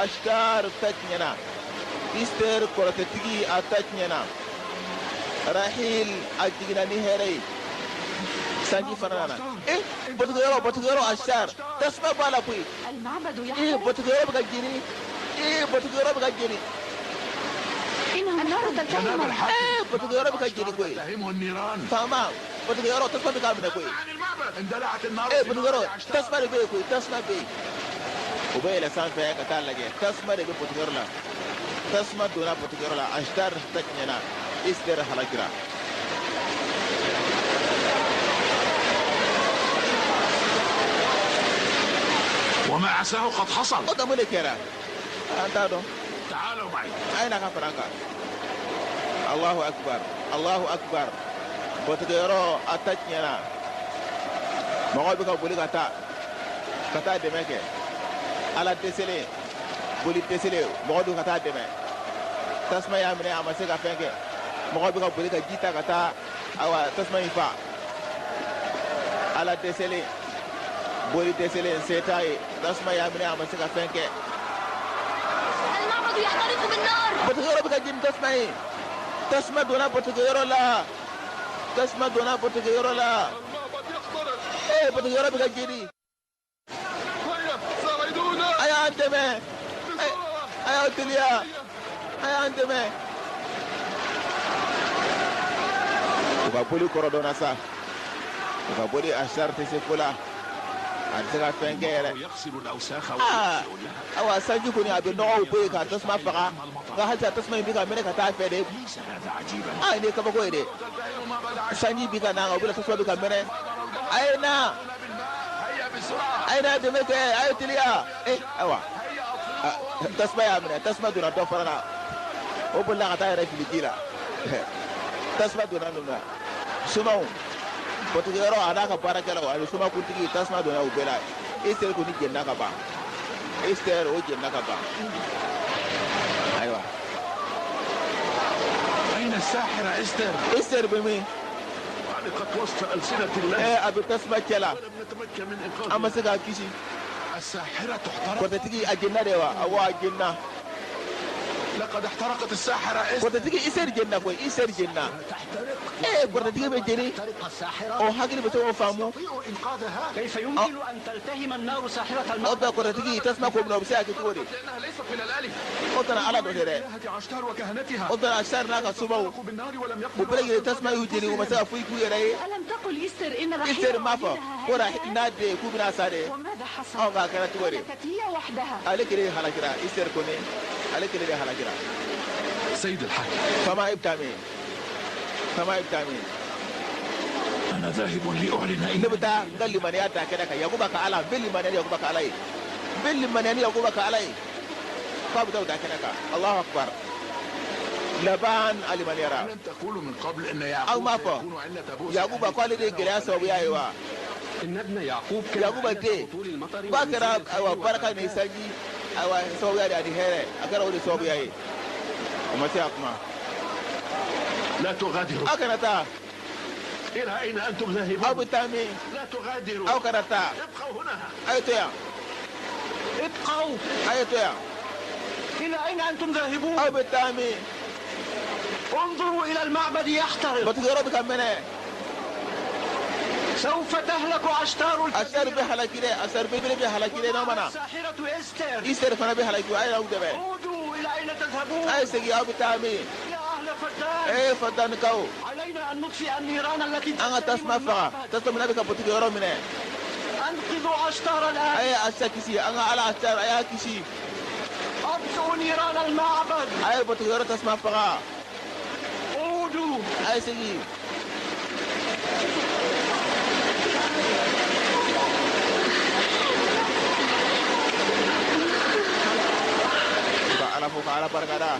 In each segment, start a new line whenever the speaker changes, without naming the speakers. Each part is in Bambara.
ashtar tajnyana ister korotetigi atajnyana rahil ajigna ni herei sanji fanana botugero ashtar tasma bala pui
المعبد يحترق.
botugero bagajini botugero bagajini
النار تلتهم.
botugero bagajini pui
تهمه النيران.
fama botugero tasma bikamna pui
عن المعبد اندلعت النار.
botugero tasma be pui tasma be ubela sanfa ka talaje tasma de botugero la tasma dona botugero la ashtar tajnyana ister halakira
وما عساه قد حصل.
oda mulekera antado
تعالوا معي.
aina ka faranga Allahu akbar botugero atajnyana mago be ka boli kata demeke ala desele boli desele mago du kata deme tasma ya mine amase ka fenge mago be ka boli ka jita kata awa tasma ifa ala desele boli desele setai tasma ya mine amase ka fenge
المعبد يحترق بالنار.
botugero be ka jim tasma dona botugero la
المعبد يخترق.
botugero be ka jiri
هيا ساعدونا.
aya andeme aya utilia aya andeme uka boli korodona sa uka boli asharte se kula adira fengere
يغسل الاوساخ
ah
ويغسل لها.
awa sanji kuni abi no boy ka tasma faga ga hata tasma bi ka mene ka ta fede
ليس هذا عجيبا.
ai ne ka ba ko ide
تلتهم ما بدا عشان.
sanji bi ka na ga bula tasma bi ka mene aina
هيا بسرعه.
aina de meke ayo tilia awa
هيا اطفئوا.
tasma ya mene tasma duna do farana o bulla ka ta yara filitila tasma duna nuna sumau botugero anaka barakela wa suma kuntigi tasma duna ubela ister ko ni jenna ka ba ister o jenna ka ba aywa
اين الساحره استر؟
ister bimi
علقت وسط السنه الله
abi tasma kela
ولم نتمكن من
amma
انقاذها.
saka kishi
الساحره تحترق.
kotatigi ajenna dewa awa ajenna
لقد احترقت الساحره استر.
kotatigi iser jenna ko iser jenna
تحترق.
kotatigi be jeni
تحترق الساحرة.
o hakili be to famu
تستطيع إنقاذها.
كيف يمكن أن تلتهم النار ساحرة المعبد؟
oda kotatigi tasma ko no bisa ki tore
لانها ليست من الالف.
otana ala do tere
إلهة عشتار وكهنتها
otana ashar naka sumau
احترقوا بالنار ولم يقدروا
ubele tasma yujeni o masa fu ku yere
ألم تقل إستر إن رحيل
iser mafa
والدها
ora
هذه؟
nade ku bina sare
وماذا حصل؟
aw ga kana tore
هلكت هي وحدها.
alekere halakira iser ko ne alekere halakira
سيد الحاكم
fama ibtami
انا ذاهب لاعلن ان
nebta ngalli man ya ta kada ka yakuba ka ala belli man ya yakuba ka alai belli man ya yakuba ka alai babu da kada ka Allahu akbar laban ali man yara
لم تقولوا من قبل ان
أو ما
يعقوب
فا.
سيكون علة بؤس
yakuba kwali de gele so biya yiwa
إن ابن يعقوب
yakuba te ba kara awa baraka ne sanji awa so biya da here akara wuri so biya yi kuma sai kuma
لا تغادروا.
akara ta
الى اين انتم ذاهبون؟
abu tami
لا تغادروا.
aw kana ta
ابقوا هنا.
ayo to ya
ابقوا.
ayo to ya
إلى أين أنتم ذاهبون؟
abu tami
انظروا إلى المعبد يحترق.
batu garo ka mene
سوف تهلك عشتار
asar bi halakire asar bi halakire na mana
الساحرة إستر.
ister fana bi halaki ay rawu debe
عودوا إلى أين تذهبون؟
ay segi aw bitami
يا أهل فدان.
fadan kaw
علينا أن نطفئ النيران التي
anga
تلتهم
tasma fa
المعبد.
tasma nabi ka batu garo mene
أنقذوا عشتار الآن.
ay asa kisi anga ala asar ay kisi
أطفئوا نيران المعبد.
ay batu garo tasma fa
عودوا.
ay segi ka ala barkada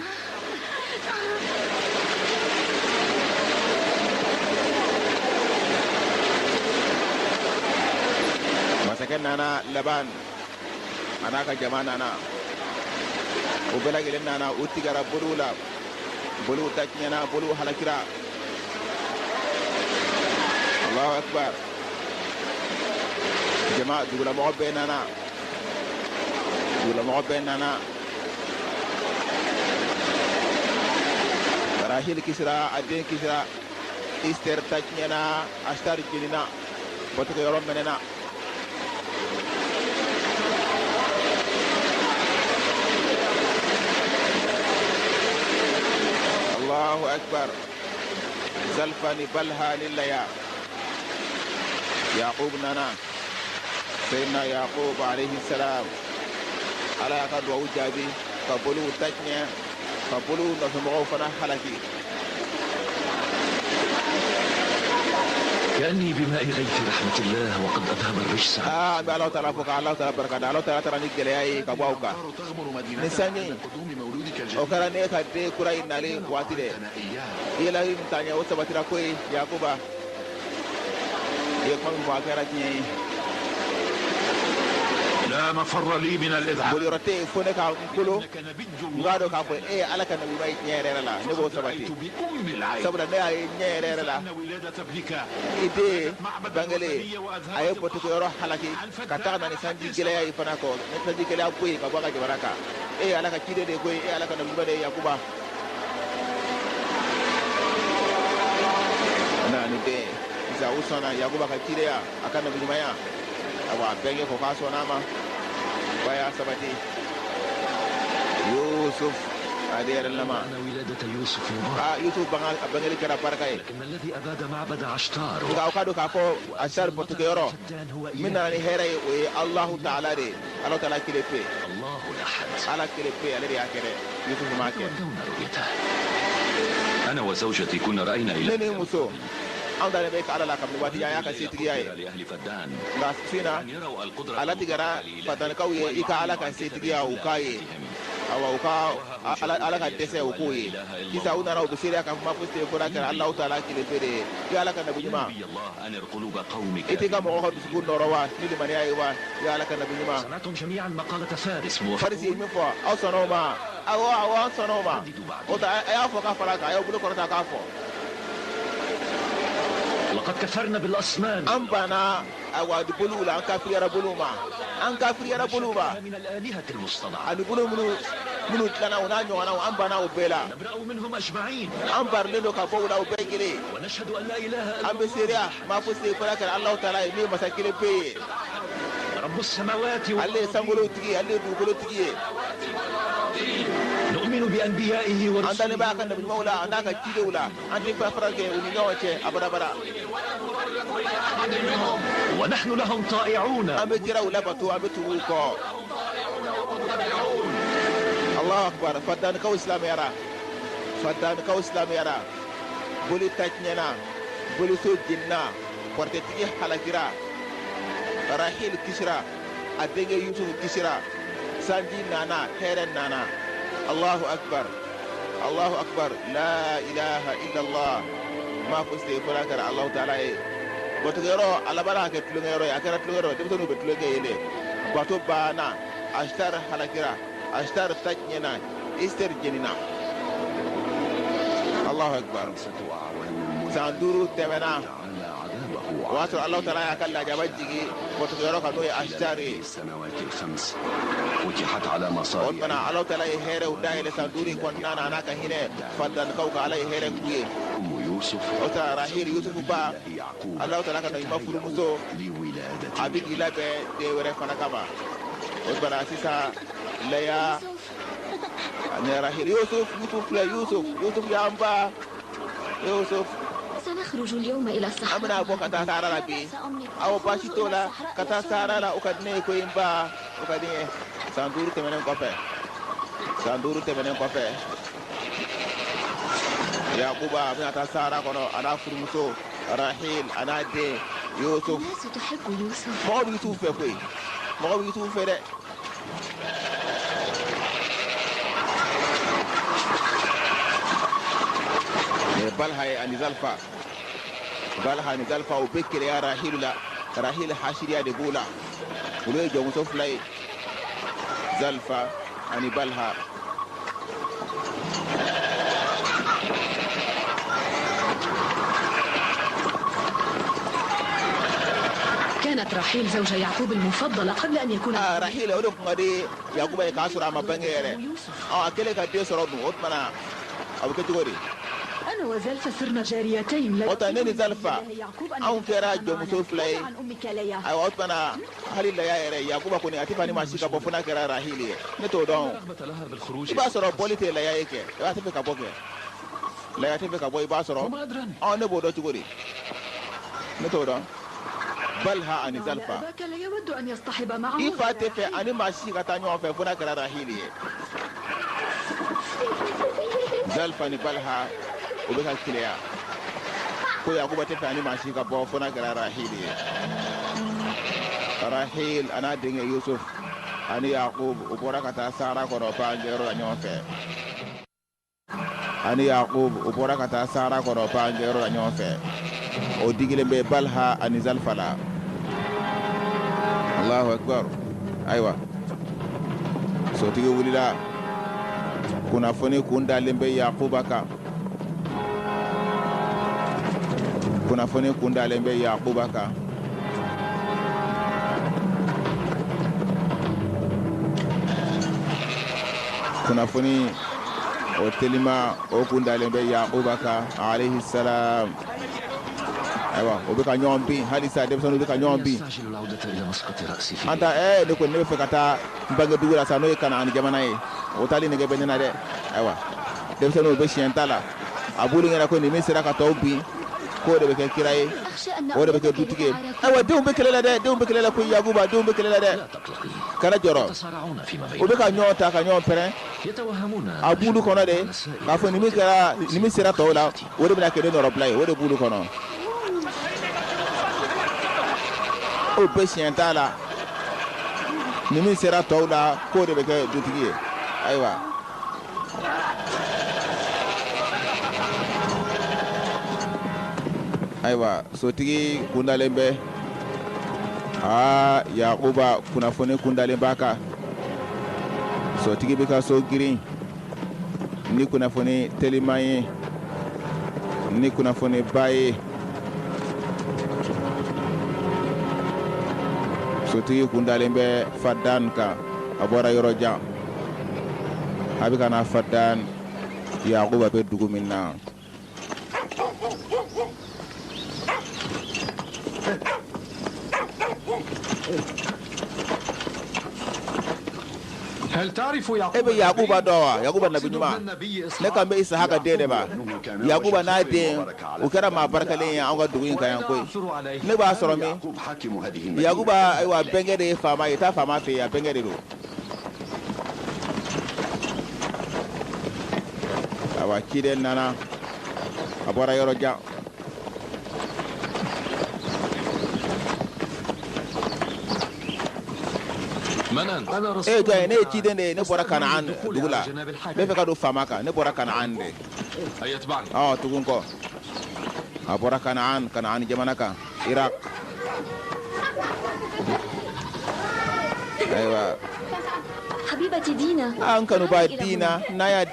masakan nana laban anaka jama nana o bela gelen nana o tigara bolula bolu taknyana bolu halakira Allahu akbar jama dugula mo be nana rahil kisra aden kisra ister tachnyana ashtar jinina boto yoro menena Allahu akbar zalfani balha lillaya yaqub nana sayyidina yaqub alayhi salam ala yakadu wajabi kabulu tachnya kabulu no fana halaki
كأني بماء غيث رحمة الله وقد أذهب الرجس.
الله تعالى فوق الله تعالى بركة الله تعالى ترى نيجي لأي كباوكا. نساني. أوكرانية كده كراي نالي واتيره. إيه لا يمتانيا وسبتيرا كوي يعقوبا. يكمل مواكرة كنيه.
لا مفر لي من الإذعان.
بولي رتي فونك كلو. مغادو كافو إيه على كنا بيباي نيرة لا نبو سبتي. سبنا نيا نيرة لا. ide bangale ayo potuko yoro halaki kata na ni sanji gele ay fanako ne sanji gele apuy ka baga baraka e alaka kide de koy e alaka na mbade yakuba na ni de za usona yakuba ka kide ya akana bimaya awa benge ko kaso nama baya sabati yusuf أدير لما
أنا ولادة يوسف
يوسف بنغلي كرا باركاي
لكن الذي أباد معبد عشتار
كاو كافو عشتار بوتكيرو من أن هيري الله تعالى دي الله تعالى كليبي
الله الأحد
على كليبي الذي أكره يوسف معك
أنا وزوجتي كنا رأينا إلى
نني مسو أنا بيك على لا قبل وادي يا كسيترياي
لأهل فدان
غاسفينا على تجارة فدان كوي إيكا على كسيتريا وكاي awa uka ala ka dese ukuyi kisa una rawu bisiri aka kuma fuste ko da Allah ta'ala kile fere ya ala kan nabiyima itika mo ko bisku norowa ni de mari aywa ya ala kan nabiyima
سمعتم جميعا مقالة فارس
farisi mi fo aw sonoma awa sonoma o ta ya fo ka fara ka ya bulo ko ta ka fo
لقد كفرنا بالأصنام
an bana awa di bulula an kafiri buluma an kafiri buluma
من الآلهة المصطنعة
an bulu munu tlana una nyona an bana o bela
نبرأ منهم أجمعين
an barlelo ka bo la o begire
ونشهد أن لا إله إلا
an be seria ma fuste ko da Allah ta'ala mi masakile pe
رب السماوات
alle sangolo tigi alle dugolo tigi
نؤمن بأنبيائه
andane
ورسله
ba kan nabi maula andaka kidewula andi fa farake uni nyawache abada bara
ونحن لهم طائعون
ambe tirawula batu ambe turuko Allah akbar fadan ka islam yara fadan ka islam yara boli tachnyana boli so jinna porte tigi halakira rahil kisra adenge yusuf kisra sanji nana heren nana Allahu akbar la ilaha illa Allah ma fuste furakar Allah ta'ala e botogero alabara ke tulungero ya kara tulungero de tonu betulunge yele bato bana ashtar halakira ashtar tachnyana ister jenina Allahu akbar sanduru temena wato Allah ta'ala ya kalla jabajigi botogero kanu ya ashtari
السماوات الخمس فتحت على مصاري
وطنا الله تعالى هيره ودايله سندوري كنا انا كهنه فدان كوكا عليه هيره كوي
أم يوسف
وتا راهيل يوسف با الله تعالى كان يمفر مسو
لولادة
ابي الى به دي وري فنا كما وبنا سيسا ليا انا راهيل يوسف يا امبا يوسف
سنخرج اليوم إلى الصحراء.
امنا ابو كتا سارا ربي او باشي تولا كتا سارا لا وكدني كويمبا وكدني ساندورو تمenen kofe yaquba abin ta sara kono ana furmuso rahil ana de yusuf
الناس تحب يوسف.
mo yusuf fe koy mo yusuf fe de balha ani zalfa o bekere ya rahil hashiriya de bula bulo jomu so flay zalfa ani balha
كان
كانت رحيل زوج يعقوب المفضلة قبل أن يكون
رحيل أولو كمدي يعقوب يكاسر أما بنجيره أكله كديو سرودو أتمنى أبو كتوري
أنا وزلفة صرنا جاريتين
وتنين زلفة أو كراج مسوف لي
عن أمك ليا
أو أتمنى هل لا يا يعقوب كوني أتفاني ما شيكا بفنا كرا رحيل نتودون
رغبة لها بالخروج
يبقى سرو بوليتي لا ياك يبقى تفك أبوك لا يتفك أبوي يبقى سرو
وما أدراني
نبودو تقولي نتودون بلها عن زلفة
أباك لا يود أن يصطحب معه
إذا تفك أنا ما شيكا تانيو فنا كرا رحيل زلفة نبلها وبك كليا كو يعقوب تفاني ما شيكا بو فنا كرا رحيل رحيل أنا دين يوسف أنا يعقوب وبركة سارة كروبان جرو نيوفه أنا يعقوب وبركة سارة كروبان جرو نيوفه وديجلم ببلها أن زلفلا الله أكبر أيوة صوتي وللا كنا فني كوندا لمبي يعقوبك kuna fone kunda lembe Yakubaka kuna fone o telima o kunda lembe Yakubaka alayhi salam aywa o be ka nyombi hadisa de sonu be ka nyombi anta de ko ne fe kata mbaga dugura sa no kana an jamana e o tali ne ge benena de aywa de sonu be shientala abulu ngena ko ni misira ka tawbi ko de be kiraye o de be dutige aywa de be kelela de de be kelela ko yaguba de be kelela de kala joro o be ka nyota ka nyon pere abulu kono de ka fo ni misira tawla o de be na kede no reply o de bulu kono o be sientala ni misira tawla ko de be dutige aywa aywa sotigi kundalembe Yakuba kuna fone kundalembaka sotigi bika so girin ni kuna fone telimaye ni kuna fone baye sotigi kundalembe fadan ka abora yoroja abika na fadan Yakuba be dugu minna
هل تعرف
ebe Yakuba dowa Yakuba nabi nyuma ne kan be isa haka dede ba Yakuba na de o kera ma barkale ya an ga dugu yin kayan koi ne ba soro mi Yakuba aywa bengede fama ita fama fe ya bengede do awa kide nana abora yoro ja جاي ne kide ne bora Kanaan dugula be fe ka do fama ka ne bora Kanaan de
ayatbani
tugun ko abora Kanaan jamana ka Iraq aywa
حبيبتي دينا
an kanu ba Dina naya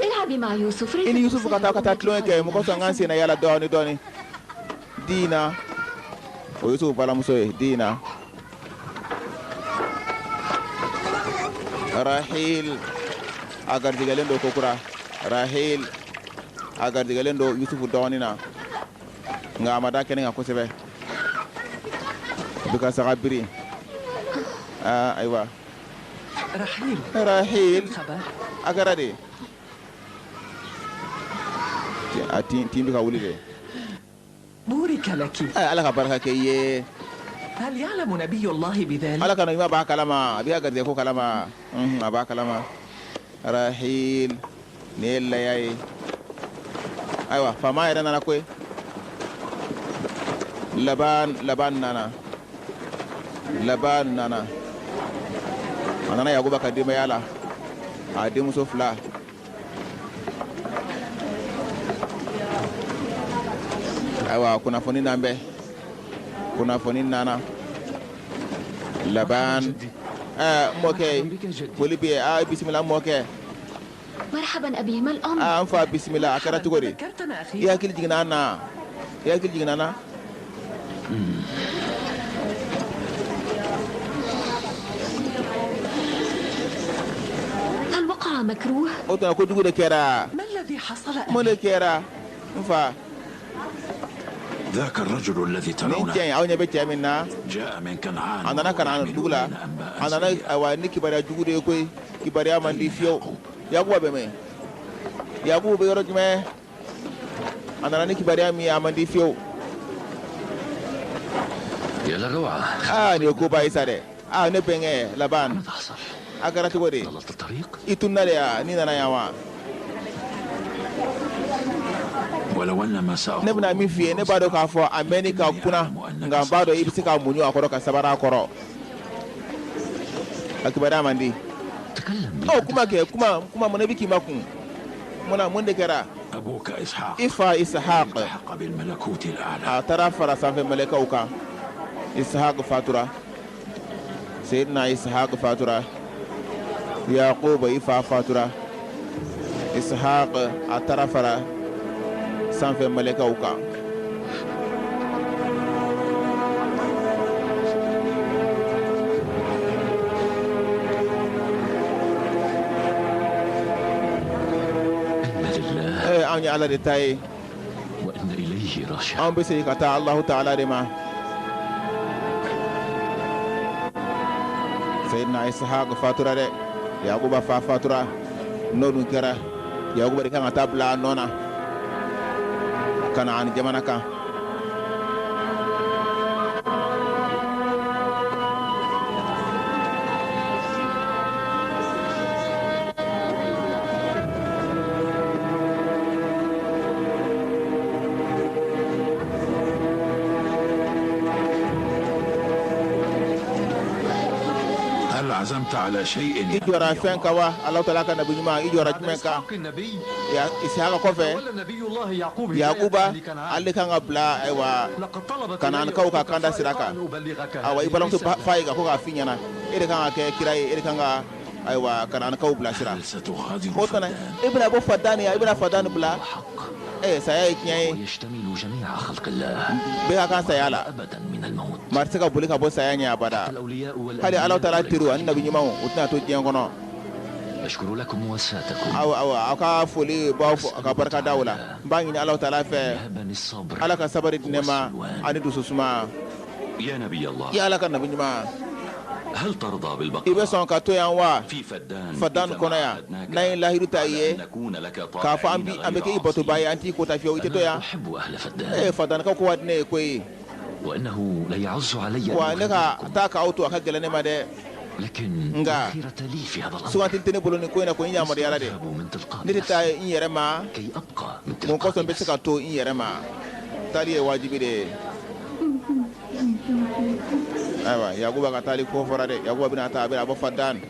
العبي مع يوسف
in Yusuf kata tlo ke mo ko so nganse na yala doni Dina o Yusuf bala muso Dina Rahil agar digalen do kokura Rahil agar digalen do Yusuf donina nga amada kene nga ko sebe bika sagabiri aywa Rahil agarade tim bika wulide
بورك لك
ala ka baraka ke ye
هل يعلم نبي الله بذلك
ala kana ima ba kalama biya garde ko kalama ba kalama Rahil ne layai aywa fama ida nana ko laban nana anana Yakuba kadima yala adimu sofla aywa kuna foni nambe kuna foni nana laban موكي ولي بي بسم الله موكي
مرحبا أبي ما الأمر
أنفع بسم الله أكرا تقولي
ذكرتنا أخي
يا كل جينا أنا ya hakili jiginna na
هل وقع مكروه؟
o tuma ko jugu de kɛra
ما الذي حصل
mun de kɛra n fa
ذاك الرجل الذي
nin
ترونه
cɛ in aw ɲɛ bɛ cɛ min na
جاء من كنعان
a nana ka na dugu la a nana ayiwa ni kibaruya jugu de ye koyi kibaruya man di fiyewu yakuba bɛ mɛn yakubu bɛ yɔrɔ jumɛn a nana ni kibaruya min ye a man di fiyewu
يا للروعة.
nin ye koba ye sa dɛ ne bɛnkɛ laban
ماذا حصل؟
a kɛra cogo di
ضللت الطريق؟
i tunna de ya ni nana yan wa
ولو أن ما
ne
سأقول
bɛna min f'i ye ne b'a dɔn k'a fɔ a mɛnni ka kunna nka n b'a dɔn i bɛ se ka muɲu a kɔrɔ ka sabara a kɔrɔ a kibaruya man di
تكلم.
kuma kɛ kuma mun ne bɛ k'i ma kun mun de kɛra
أبوك إسحاق
i fa isahaq
التحق بالملكوت الأعلى
a taara fara sanfɛ mɛlɛkɛw kan isahaq fatura seyidina isahaq fatura yaquba i fa fatura isahaq a taara fara sanfɛ mɛlɛkɛw kan
إنا لله
an ye ala de ta ye
وإنا إليه راجعون.
an bɛ segin ka taa alahu taala de ma seyidina isahaq fatura dɛ yakuba fa fatura n'o dun kɛra yakuba de kan ka taa bila a nɔ na ka na ani jamana kan
هل عزمت على شيء
i
يا
jɔra
نبي
fɛn
الله؟
kan wa alahu taala ka nabi ɲuman i jɔra jumɛn kan
النبي
isahaka kɔfɛ
ولا نبي الله يعقوب
yakuba ale kan ka bila ayiwa
لقد طلبت
Kanaanikaw ka kanda sira kan. awa i balimamuso fa ye ka ko k'a f'i ɲɛna e de kan ka kɛ kira ye e de kan ka ayiwa Kanaanikaw bila sira
هل ستغادر
o tana
فدان
i bɛna bɔ fadani ya i bɛna fadani bila
حق
saya ye tiɲɛ ye
ويشتمل جميع خلق الله
bɛɛ ka kan saya la
أبدا من الموت.
maa tɛ se ka boli ka bɔ saya ɲɛ abada
الأولياء
hali alahu taala
والأنبياء
teriw ani nabi ɲumanw o tɛna to diɲɛ kɔnɔ
أشكر لكم مواساتكم
aw ka foli b'aw fɔ ka barika da o la n b'a ɲini alahu taala fɛ
يهبني الصبر
ala ka sabari di ne ma
والسلوان.
ani dususuma
يا نبي الله
i ala ka nabi ɲuman
هل ترضى
i bɛ
بالبقاء
sɔn ka to yan wa
في فدان
fadani kɔnɔ yan n'an ye lahidu ta i ye
نكون لك
k'a fɔ an bɛ kɛ i batoba ye an t'i kota fiyewu i tɛ to
أنا
yan
أحب أهل فدان
fadanikaw ko ka di ne ye koyi
وأنه ليعز علي
wa
أن
ne ka
أخدمكم.
taa k'aw to a ka gɛlɛn ne ma dɛ
لكن
Nga.
لا خيرة لي في هذا الأمر.
sugantili tɛ ne bolo nin ko in na ko n yamaruyala de
أذهب من تلقاء
ne de taa
نفسي
n yɛrɛ ma
كي أبقى من
mun kosɔn
تلقاء
n bɛ se ka
نفسي.
to n yɛrɛ ma taali ye wajibi de ye ayiwa yakuba ka taali ko fɔra dɛ yakuba bɛna taa a bɛna bɔ fadani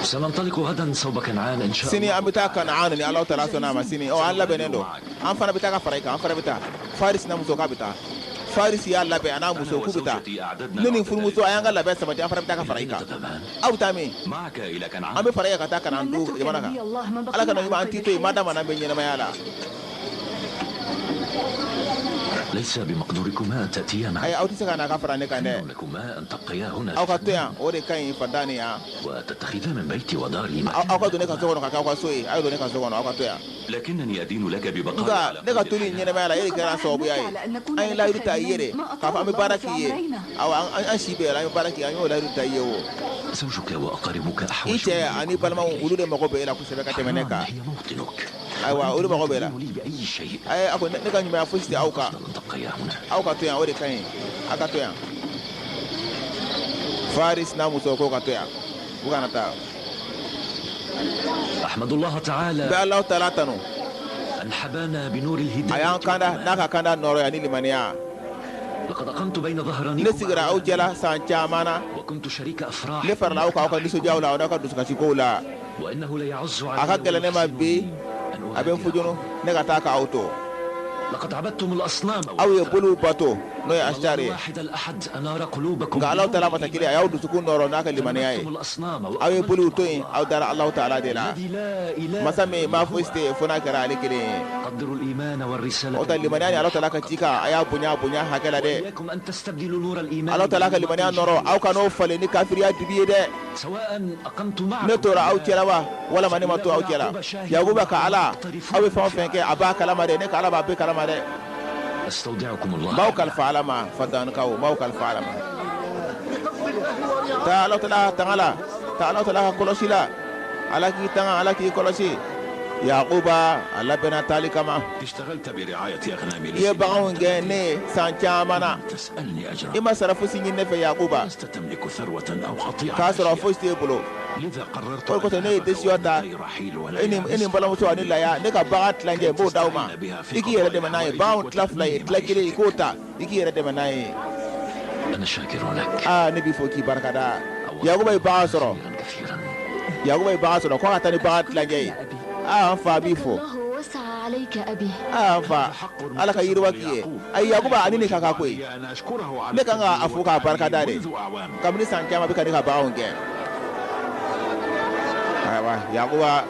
سننطلق غدا صوب كنعان إن شاء
sini
الله.
an bɛ taa Kanaani ni alahu taala sɔnna a ma sini an labɛnnen don an fana bɛ taa ka fara i kan an fana bɛ taa farisi n'a muso k'a bɛ taa farisi y'a labɛn a n'a muso k'u bɛ taa
وزوجتي أعددنا
ne ni
العدد
furumuso a y'an ka labɛn sabati an fana bɛ taa ka fara i
أين
kan
تذهبان؟
aw bɛ taa min
معك إلى
an
كنعان.
bɛ fara i kan ka taa Kanaan du jamana kan ala ka na ɲuman an t'i to yen ma dama n'an bɛ ɲɛnamaya la
ليس بمقدوركما أن تأتيا معي.
ayi aw tɛ se ka na ka fara ne kan dɛ
لكما أن تبقيا هنا
aw ka to yan o de ka ɲi fadani yan
وتتخذا من بيتي وداري
aw ka don ne
مكانا.
ka so kɔnɔ ka kɛ aw ka so ye a ye don ne ka so kɔnɔ aw ka to yan
لكنني أدين لك ببقائي
nka
على
ne ka
قيد
to ni
الحياة.
ɲɛnamaya la e de kɛra sababuya ye an ye layidu ta i ye de k'a fɔ an bɛ baara k'i ye awa an si bɛɛ la an bɛ baara k'i ye an y'o layidu ta i ye o
زوجك وأقاربك
i
أحوج
cɛ ani balimaw olu de mago bɛ e la kosɛbɛ ka tɛmɛ ne kan
هي موطنك.
ayiwa olu mago bɛ e la
تدين لي بأي شيء.
a ko ne ka ɲumanya fosi tɛ aw kan
أفضل أن تبقيا هنا.
aw ka to yan o de ka ɲi aw ka to yan faris n'a muso ko ka to yan u kana taa
أحمد الله
n bɛ
تعالى
alahu taala tanu
أن حبانا بنور
a
الهداية
y'an kanda n'a
والإيمان.
ka kanda nɔrɔya ni limaniya
لقد أقمت بين
ne
ظهرانيكم
sigira aw cɛla san caman na
وكنت شريك أفراح
ne farala aw kan aw ka nisɔndiyaw la aw n'aw ka dusukasikow la
وإنه ليعز
a ka
علي
gɛlɛn ne ma bi
أن
a bɛ n
أهاديكم.
fujunu ne ka taa k'aw to
لقد عبدتم الأصنام
aw ye bolow bato no ya ashtari
الواحد الأحد أنار قلوبكم
ga Allah ta'ala mata kili ayaw du sukun noro naka limani yayi awe bulu to in aw dara Allah ta'ala de la masame ma fuiste funa kara alikili
قدروا الإيمان والرسالة
o ta limani yani Allah ta'ala ka tika aya bunya hakala de
إياكم أن تستبدلوا نور الإيمان
Allah ta'ala ka limani noro aw kano fale ni kafiriya dibiye de
سواء أقمت معكم
ne tora aw kela wa wala mani ma to aw kela yaguba ka ala aw fa fenke abaka lama de ne ka ala ba be kalama de
أستودعكم الله
باوكال فعلما فدان كاو باوكال فعلما تعالوا تعالى كولوشي لا على كي كولوشي يعقوب على بنا تالي كما
اشتغلت برعاية أغنام
يبغون جني سانجامنا
تسألني أجرا
إما صرفوا سنين في يعقوب
لست تملك ثروة أو قطيعة
كاسر فوستي بلو
لذا قررت
قلت ني دسيوتا إني بلا متواني لا يا نكا بغات لانجي بو داوما إكي يرد مناي باون تلافلاي تلاكيلي كوتا إكي يرد مناي
أنا شاكر لك
نبي فوكي بركة دا يعقوب يبغاسرو
كثيرا
يعقوب يبغاسرو كون أتاني بغات لانجي fa bifo
الله وسع عليك أبي
fa ala ka yirwa kiye ay yakuba anini kaka koi
أنا أشكره على
ne kanga afuka barka dare
منذ أعوام
kamni san kama bika ne ka baawon ge aywa yakuba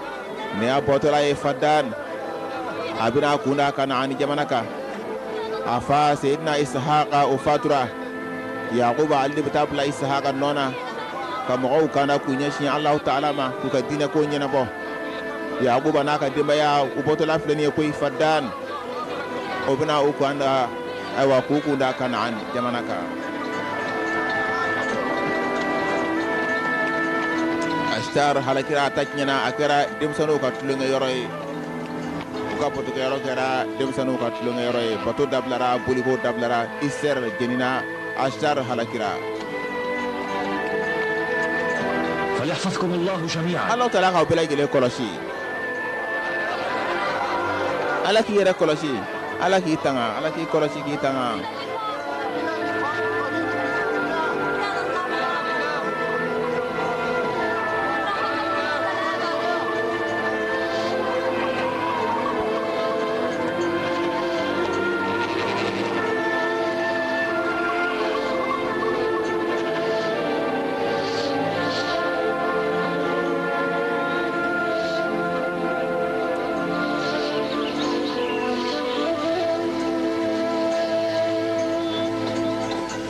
ne ya botola e fadan abina kuna kana ani jamanaka afa sayyidina ishaqa ufatura yakuba alli bitabla ishaqa nona kamo kana kunya shi Allah ta'ala ma kuka dina ko nyina bo yaquba naka dimaya ubotola fulani ko fadan obina uku anda aywa kuku da kanaan jamanaka ashtar halakira taknyana akira dimsano ka tulunga yoroy ka potu ka yoro kera dimsano ka tulunga yoroy bato dablara buliko dablara iser jenina ashtar halakira
فليحفظكم الله جميعا
Allah ta'ala ka bela gele koloshi ala ki yere koloshi ala ki tanga ala ki koloshi ki tanga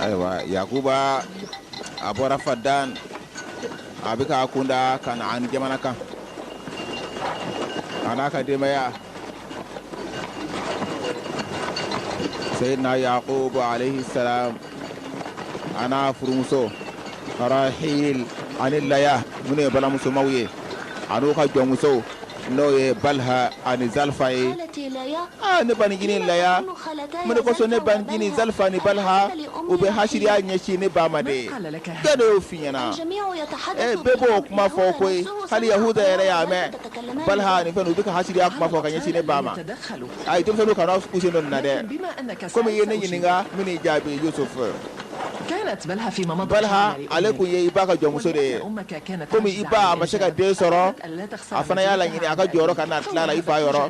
aywa yakuba abora fadan abika akunda kanaan jamanaka anaka demaya sayyidina yaqub alayhi salam ana furumuso rahil anillaya mune bala muso mawye anu ka jomuso no ye balha ani zalfai ne bani gini laya mune ko so ne bani gini zalfa ni balha ube hashiriya nyeshi ne bamade gado finyana bebo kuma fo koy hali yahuda yare ya me balha ni fenu bika hashiriya kuma fo kanyeshi ne bama ay to fenu kana kusin don na de comme yene yininga mune jabi yusuf
كانت بلها في ممضى
بلها عليكم يي باكا جومسودي كومي إبا مشاكا دي سورو أفنا يالا يني أكا جورو كانا تلالا إفا يورو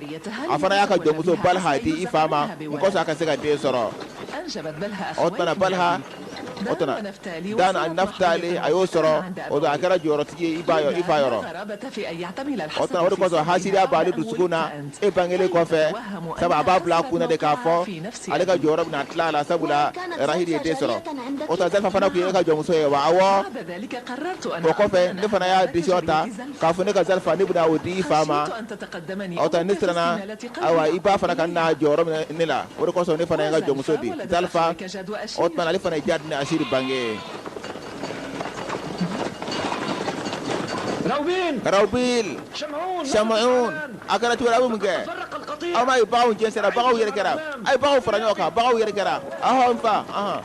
أفنا ياكا جومسو بلها دي إفا ما مكوسا أكا سيكا دي سورو أوتنا بلها أوتنا دان النفتالي أيو سورو أوتنا أكرا جورو تيجي إفا يورو أوتنا ورو كوسو حاسيريا بالي دسكونا إبانجلي كوفي سبا بابلا كونا دي كافو عليكا جورو بنا تلالا سبولا راهيري دي سورو ota zalfa fana ku yeka jomuso ye wa awo ko kofe ne fana ya disiota ka fune ka zalfa ni buda wudi fama ota nisrana awa iba fana kan na joro ne la wori ko so ne fana ya jomuso di zalfa ota na le fana jad ne ashiri bange Rawbil Sham'un akara tuwa abu mge ama ibawu jensera bagaw yere kera ay bagaw fara nyoka bagaw yere kera aha mfa aha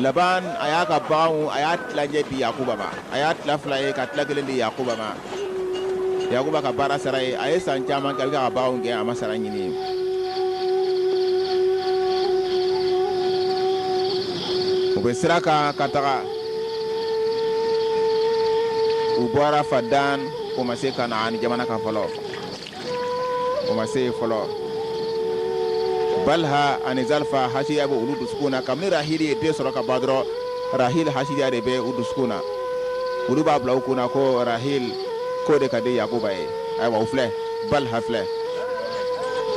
laban ayaka bawu ayat lanje di yakuba ma ayat laflaye ka tlagelen di yakuba ma yakuba ka bara saray ay san chama ka bawu nge ama saranyini ubesiraka kataka ubora fadan komase kanaan jamana ka folo komase folo balha ani zalfa hasidiya bɛ olu dusukun na kabini rahili ye den sɔrɔ ka ban dɔrɔn rahil hasidiya de bɛ u dusukun na olu b'a bila u kunna ko rahil ko de ka di yakuba ye ayiwa u filɛ balha filɛ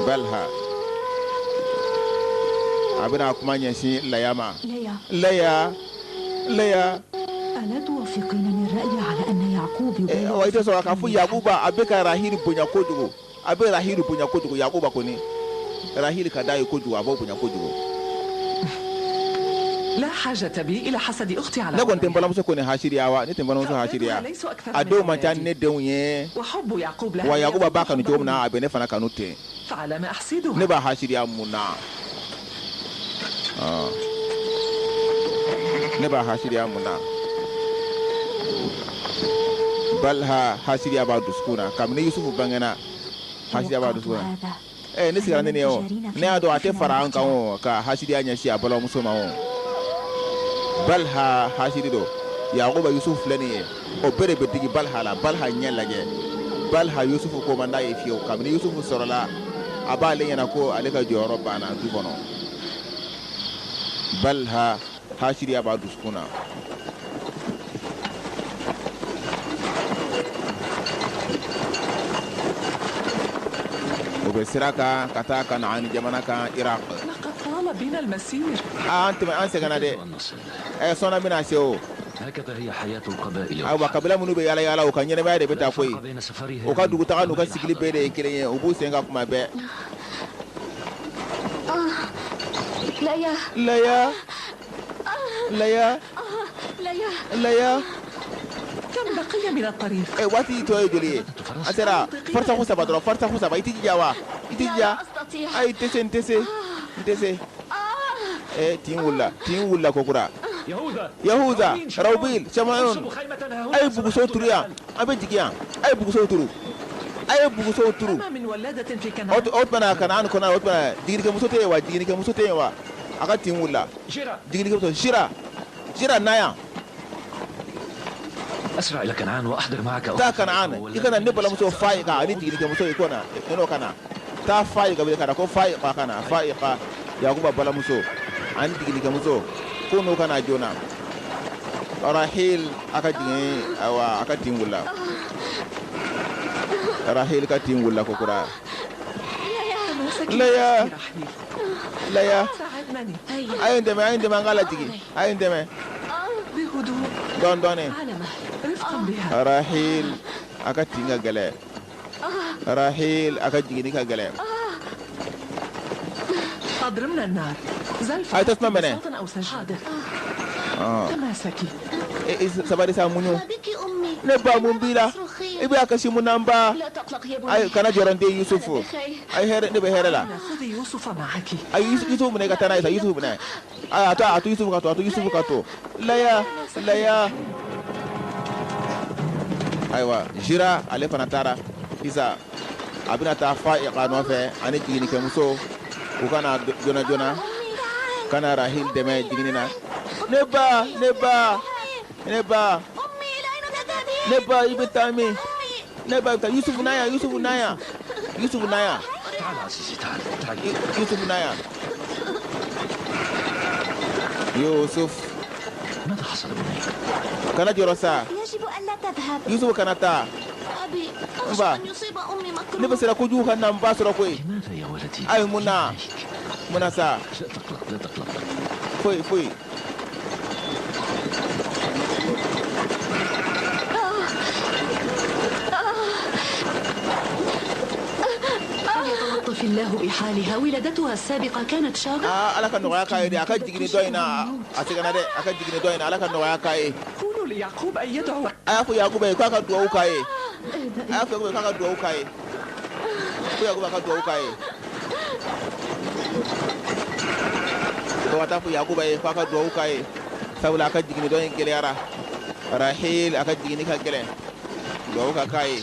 balha a bɛna kuma ɲɛsin laya ma laya
ألا توافقينني الرأي على أن يعقوب يبايع
ita sɔrɔ k'a fɔ yakuba a bɛ ka rahil bonya kojugu a bɛ rahil bonya kojugu yakuba kɔni rahil ka d'a ye kojugu a b'o bonya kojugu
لا حاجة بي إلى حسد أختي على
ne kɔni tɛ n balimamuso kɔni hasiriya wa ne tɛ n balimamuso hasiriya a dɔw man ca ni ne denw ye
وحب يعقوب
wa
لها
yakuba b'a kanu cogo min na a bɛ ne fana kanu ten
فعلى ما أحسدها
ne b'a hasiriya mun na ne b'a hasiriya mun na balha hasiriya b'a dusukun na kabini yusufu bangena hasiriya b'a dusukun na ne sigara ne ni ye o ne y'a dɔn a tɛ fara an kan o ka hasiriya ɲɛsin a balimamuso ma o balha hasiri do yakuba yusufu filɛ nin ye o bɛɛ de bɛ digi balha la balha ɲɛ lajɛ balha yusufu ko man d'a ye fiyewu kabini yusufu sɔrɔla a b'ale ɲɛna ko ale ka jɔyɔrɔ banna du kɔnɔ balha hasiriya b'a dusukun na o bɛ sira kan ka taa Kanaani jamana kan Iraq
لقد طال بنا المسير
an sɛgɛnna dɛ sɔnna bɛna se o
هكذا هي حياة القبائل
ayiwa kabila minnu bɛ yaala yaala u ka ɲɛnɛmaya de bɛ taa koyi
بين سفرها
u ka dugutaga n'u ka sigili bɛɛ de ye kelen ye u b'u sen ka kuma bɛɛ
ليا
laya
كم بقي من الطريق
waati tɔ ye joli ye an sera farsaku saba dɔrɔn farsaku saba i tɛ jija wa i tɛ jija ayi n tɛ se tin wulila kokura yahuza rawbil shamayun a ye bugusow turu yan an bɛ jigin yan a ye bugusow turu
أما من ولادة في كنعان
o tuma Kanaani kɔnɔ o tuma jiginikɛmuso tɛ yen wa jiginikɛmuso tɛ yen wa a ka tin wulila jiginikɛmuso shira na yan
أسرع إلى كنعان وأحضر معك
taa Kanaani i kana ne balimamuso Fayiqa ani jiginikɛmuso i n'o kana taa Fayiqa wele ka na ko Fayiqa kana Fayiqa yakuba balimamuso ani jiginikɛmuso ko n'o kana joona rahil a ka jigin ayiwa a ka tin wulila rahil ka tin wulila kokura laya
ساعدني
a ye n dɛmɛ an k'a lajigin a ye n dɛmɛ
بهدوء
dɔɔnin
رفقا بها
rahil a ka tin ka gɛlɛ rahil a ka jigini ka gɛlɛ
أضرمنا النار زلفة
أي تسمع مني؟
بصوت أو سجادة تماسكي
sabari sa muɲu
بك أمي
ne ba mun b'i la i bɛ a kasi mun na n ba
لا تقلق يا
ayi
بني
kana jɔrɔ n den yusufu ayi hɛrɛ ne bɛ hɛrɛ la
خذي يوسف معك
ayi yusufu minɛ ka taa n'a ye sa yusufu minɛ ayi a to yusufu ka to laya ayiwa zira ale fana taara sisan a bɛna taa Fayiqa nɔfɛ ani jiginikɛmuso u kana joona kana rahil dɛmɛ jigini na ne ba
أمي إلى أين تذهبين؟
i bɛ taa min ne ba ka yusufu na yan
تعال عزيزي تعال
yusufu na yan yusuf
ماذا حصل بني؟
kana jɔrɔ sa
يجب ألا تذهب
yusufu kana taa
أبي
أبا.
أخشى أن يصيب أمي
ne bɛ
مكروه
sera kojugu ka na n ba sɔrɔ koyi
لماذا يا ولدي؟
أي منى. mun na sa
لا تقلق
foyi
فليتلطف الله بحالها ولادتها السابقة كانت شاقة
ala ka nɔgɔya k'a ye de a ka jigini dɔ in na a sɛgɛnna dɛ a ka jigini dɔ in na ala ka nɔgɔya k'a ye
قولوا ليعقوب أن يدعو
a y'a fɔ yakuba ye k'a ka duwawu k'a ye a y'a fɔ yakuba ye k'a ka duwawu k'a ye ko yakuba ka duwawu k'a ye ko ka taa fɔ yakuba ye k'a ka duwawu k'a ye sabula a ka jigini dɔ in gɛlɛyara rahil a ka jigini ka gɛlɛn duwawu ka k'a ye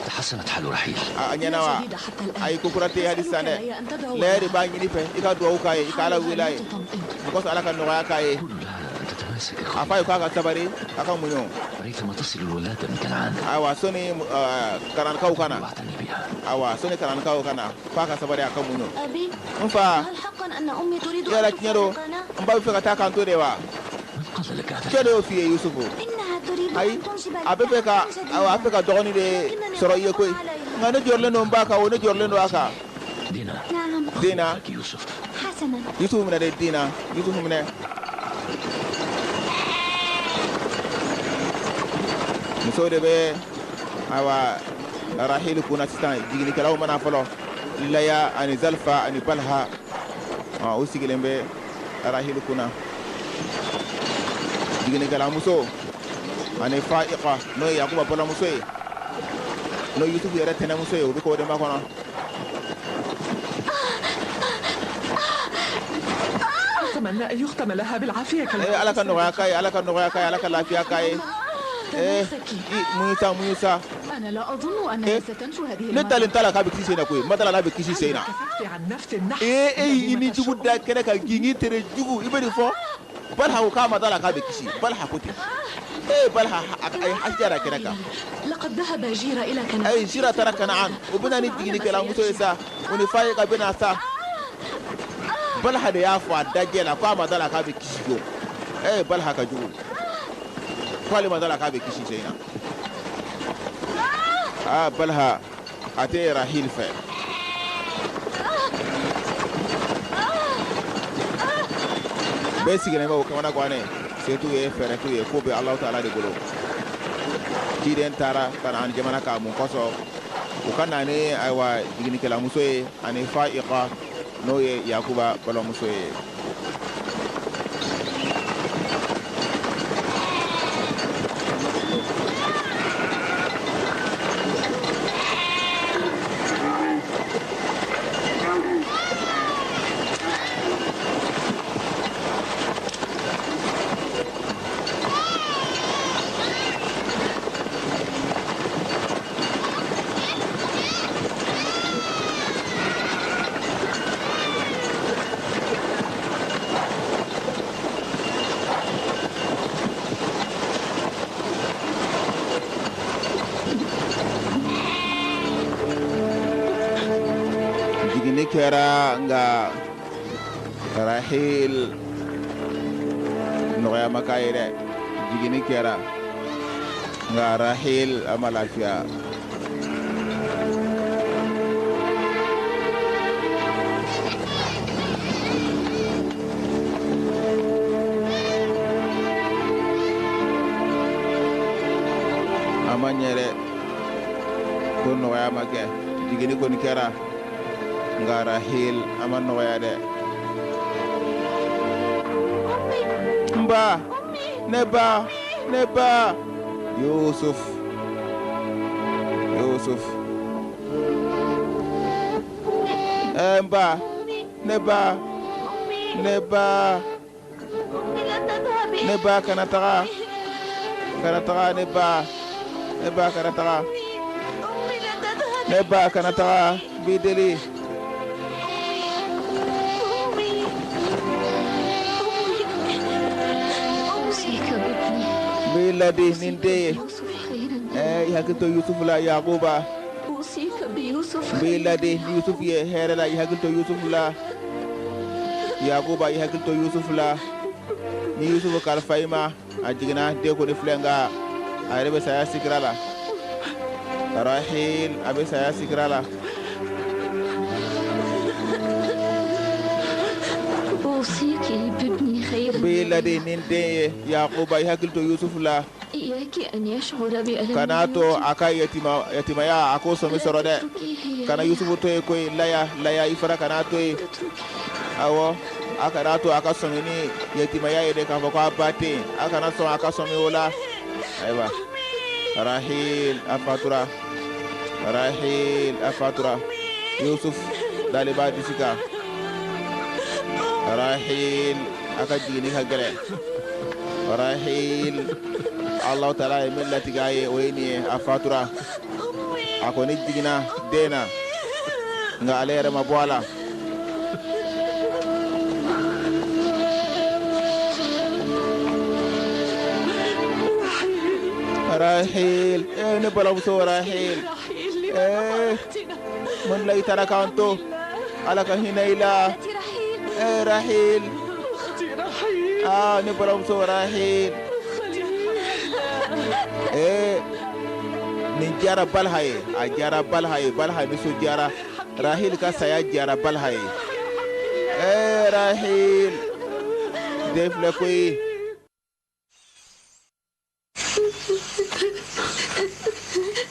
تحسنت حال رحيل
a ɲɛna wa a yi kokura tɛ hali sisan dɛ laya de b'a ɲini fɛ i ka duwawu k'a ye i ka ala wele a ye o kosɔn ala ka nɔgɔya k'a ye
قولوا لها تماسك
afai ko aka sabari aka munyo
ريثما تصل الولاة من كنعان
awa soni karan kau kana
واعتني بها
awa soni karan kau kana ko aka sabari aka munyo
أبي
mfa
هل حقا أن أمي تريد
yala
أن
kinyaro
تفارقنا؟
mba fi kata kan to dewa
من قال لك هذا
kedo fi yusufu
إنها تريد
ay
أن تنصب
abefe ka awa afeka dogoni de soro ye koy ngane jorle no mbaka wona jorle no aka
دينا
نعم
dina
لك يوسف
حسنا
yusuf mine de dina yusuf mine muso de be awa rahil kuna sitan jigini kala o mana folo laya ani zalfa ani balha o sigilen be rahil kuna jigini kala muso ani fa'iqa no yakuba bala muso e no yusuf yere tene muso e o be ko de makono
أتمنى أن يختم لها بالعافية
ala kan noya kay ala kan noya kay ala kan lafiya kay
تماسكي
musa
أنا لا أظن أنها ستنجو هذه
ne
المرة
talin tala ka be kisi na koy madala la be kisi seina
كففت عن نفس النحس
ini jugu da kene ka gingi tere jugu ibedi fo balha ko ka madala ka be kisi balha kote balha ay hajjara kene ka
لقد ذهب جيرة إلى كنعان
ay shira tara kanaan ubina ni digini kala muso isa uni faye ka bena sa balha de ya fo adajela ko madala ka be kisi yo balha ka jugu kwali madala ka be kisi seina balha ate rahil fa basically ba ko wana kwane sai tu ye fere tu ye ko be Allah Taala de golo kiden tara kana an jamana ka mun koso ko kana ne aiwa digini kala muso ye ani fa'iqa no ye yakuba bala muso ye jigini kera nga rahil noya makayre jigini kera nga rahil amalafia amanyere ko noya make jigini ko ni kera nga rahil aman noya de mba neba yusuf mba neba kana taga neba kana taga bideli بلادي ننتي يهكتو يوسف لا يعقوبا
أوصيك بيوسف
بلادي يوسف يهير لا يهكتو يوسف لا يعقوبا يهكتو يوسف لا يوسف كالفايما أجينا ديكو نفلنغا أريبا سيا سكرالا راحيل أبي سيا سكرالا
أوصيك بابني خيرا
بلادي ننتي يعقوبا يهكتو يوسف لا
إياك أن يشعر بألم
kanato aka yatima ya ako somi soro de kana yusufu to e koy laya ifara kanato e awo aka nato aka somi ni yatima ya ede kan ko abate aka na so aka somi wala aywa rahil afatura yusuf daliba disika rahil aka jini ka gele rahil Allah Taala e millati gaye wayni afatura akoni jigina dena nga alere ma boala rahil ne balamuso rahil من لا يترك أنتو على كهنيلا رحيل نبرم سو رحيل نجارة بالهاي أجارة بالهاي نسو جارة رحيل كسايا جارة بالهاي رحيل ديف لكوي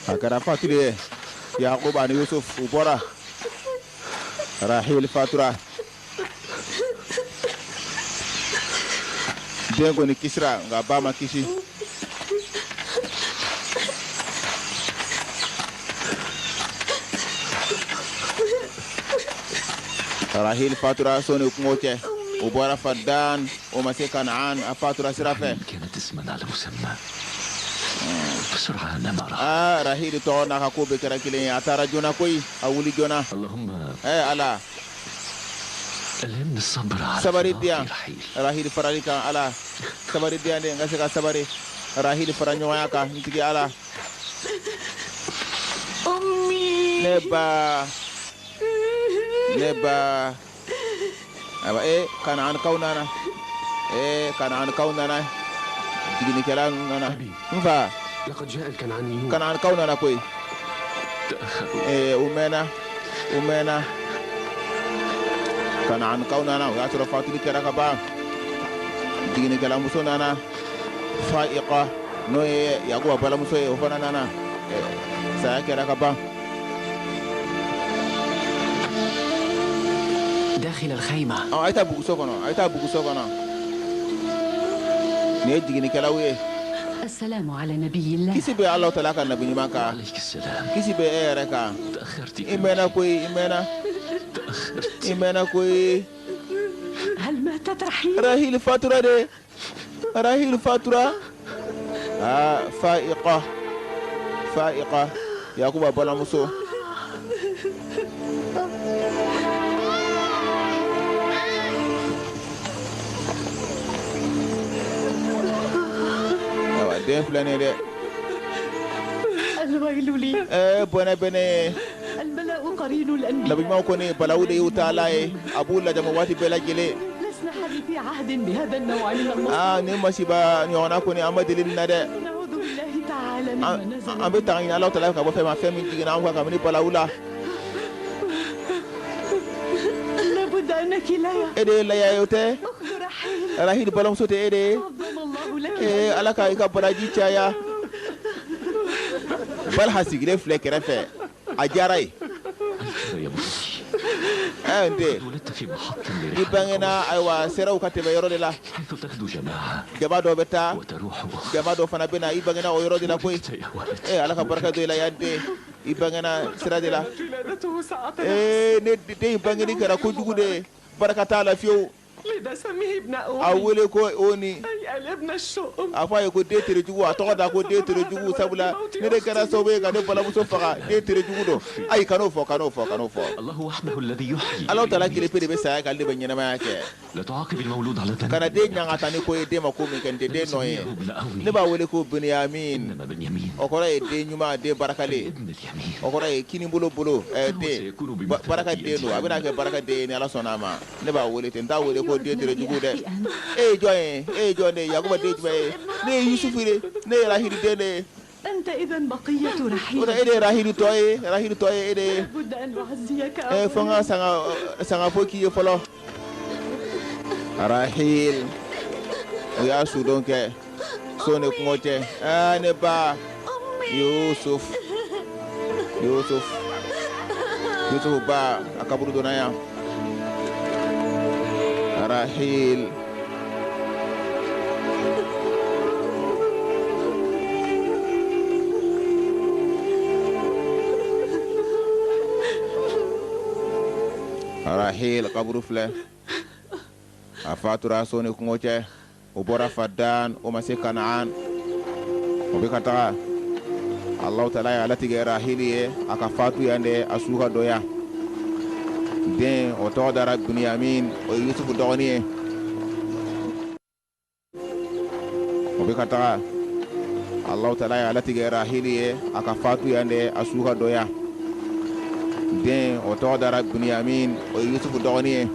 أكرا فاتلي يعقوب عن يوسف وبورا راحيل فاتورة دينغو نكسرا غاباما كيشي راحيل فاتورة سوني كموتي وبورا فدان ومسي كنعان فاتورة سرافة
كانت اسما على مسمى بسرعة نمر
راهيل تونا كوبي كراكيلين أتارا جونا كوي أولي جونا
اللهم
على
ألهمني الصبر على
صبري ديا راهيل فراليكا على صبري ديا دي نغسكا صبري راهيل فرانيوياكا نتيجي على أمي نبا أبا كان عن كونانا كان عن كونانا تيجي كلام أنا نفا
لقد جاء الكنعانيون
كان عن كوننا كوي
تأخروا
أمنا كان عن كوننا ويا ترى فاتلي كرا كبا تيجي كلام مسونا فائقة نوي يقوى بلا مسوي وفنانا سايا كرا كبا
داخل الخيمة
أيتا بوكسوكنا نيجي كلاوي
السلام على نبي الله.
كيسي بي الله تعالى كان نبي ماكا
عليك السلام
كيسي بي ركا
تأخرت
إيمانا كوي إيمانا كوي
هل ماتت رحيل؟
راهيل فاتورة دي راهيل فاتورة فائقة يعقوب بلا مسو دين فلاني دي
الويل لي
بني
البلاء قرين الأنبياء
نبي ما كوني بلاو دي وتعالى أبو الله جمواتي بلا جلي
لسنا حديثي عهد بهذا النوع من المصائب
نيما شبا نيونا كوني أما دليلنا دي
نعوذ بالله تعالى مما نزل
أمي تاني الله تعالى كابو فما فمي جينا أمك كامني بلاو لا
لابد أنك
لا يا يوتي
أخذ رحيل
راهيل بلا مسوتي
عظم الله لك
ala ka ika baraji caya bal hasigire fle kerefe ajarai
يا بنتي
ande
ولدت في محط
ibangena aywa serau katebe yoro de la
حيث تغدو جماعة
jabado beta
وتروح
jabado fana bena ibangena o yoro de la koy
يا ولد
ala ka baraka do la yadde ibangena sira de la
ولادته ساعة
ne de ibangeni kara ko jugude barakata la fiyo
لنسميه ابن
awele ko oni
أي الابن الشؤم
afa ko de tere jugu atoda ko de tere jugu sabula ne de kara sobe ga de bala muso faga de tere jugu do ay kano fo
الله وحده الذي يحيي
Allah tala kile pede be saya kalde banyana ma yake
لا تعاقب المولود على
kana
ذنب
de nyanga tani ko de ma ko mi kan de no ye
ابن أوني
ne ba wele ko Benyamin
إنما باليمين
okora e de nyuma de barakale
ابن اليمين
okora e kini bolo de baraka de no abina ke baraka de ni ala sonama ne ba wele te nda wele ko de tere jugu de joy ne yakuba de juma ne Yusuf ne rahiri de ne
أنت إذا بقية رحيل
ora ede rahiri toye ede
لابد أن أعزيك
fonga sanga foki ye folo rahil ya su donke so ne kumote ne ba Yusuf ba akaburu donaya rahil rahil kaburu fle afatura so ne kumote o bora fadan o mase kanaan o be kata Allah taala ya lati ge rahiliye aka fatu yande asuka doya den o to dara Benyamin o Yusuf dogoni o be kata Allah Ta'ala ya latigɛ Rahili a ka fatu yan dɛ a su ka dɔya den o tɔgɔ dara Bunyamin o ye Yusufu dɔgɔnin ye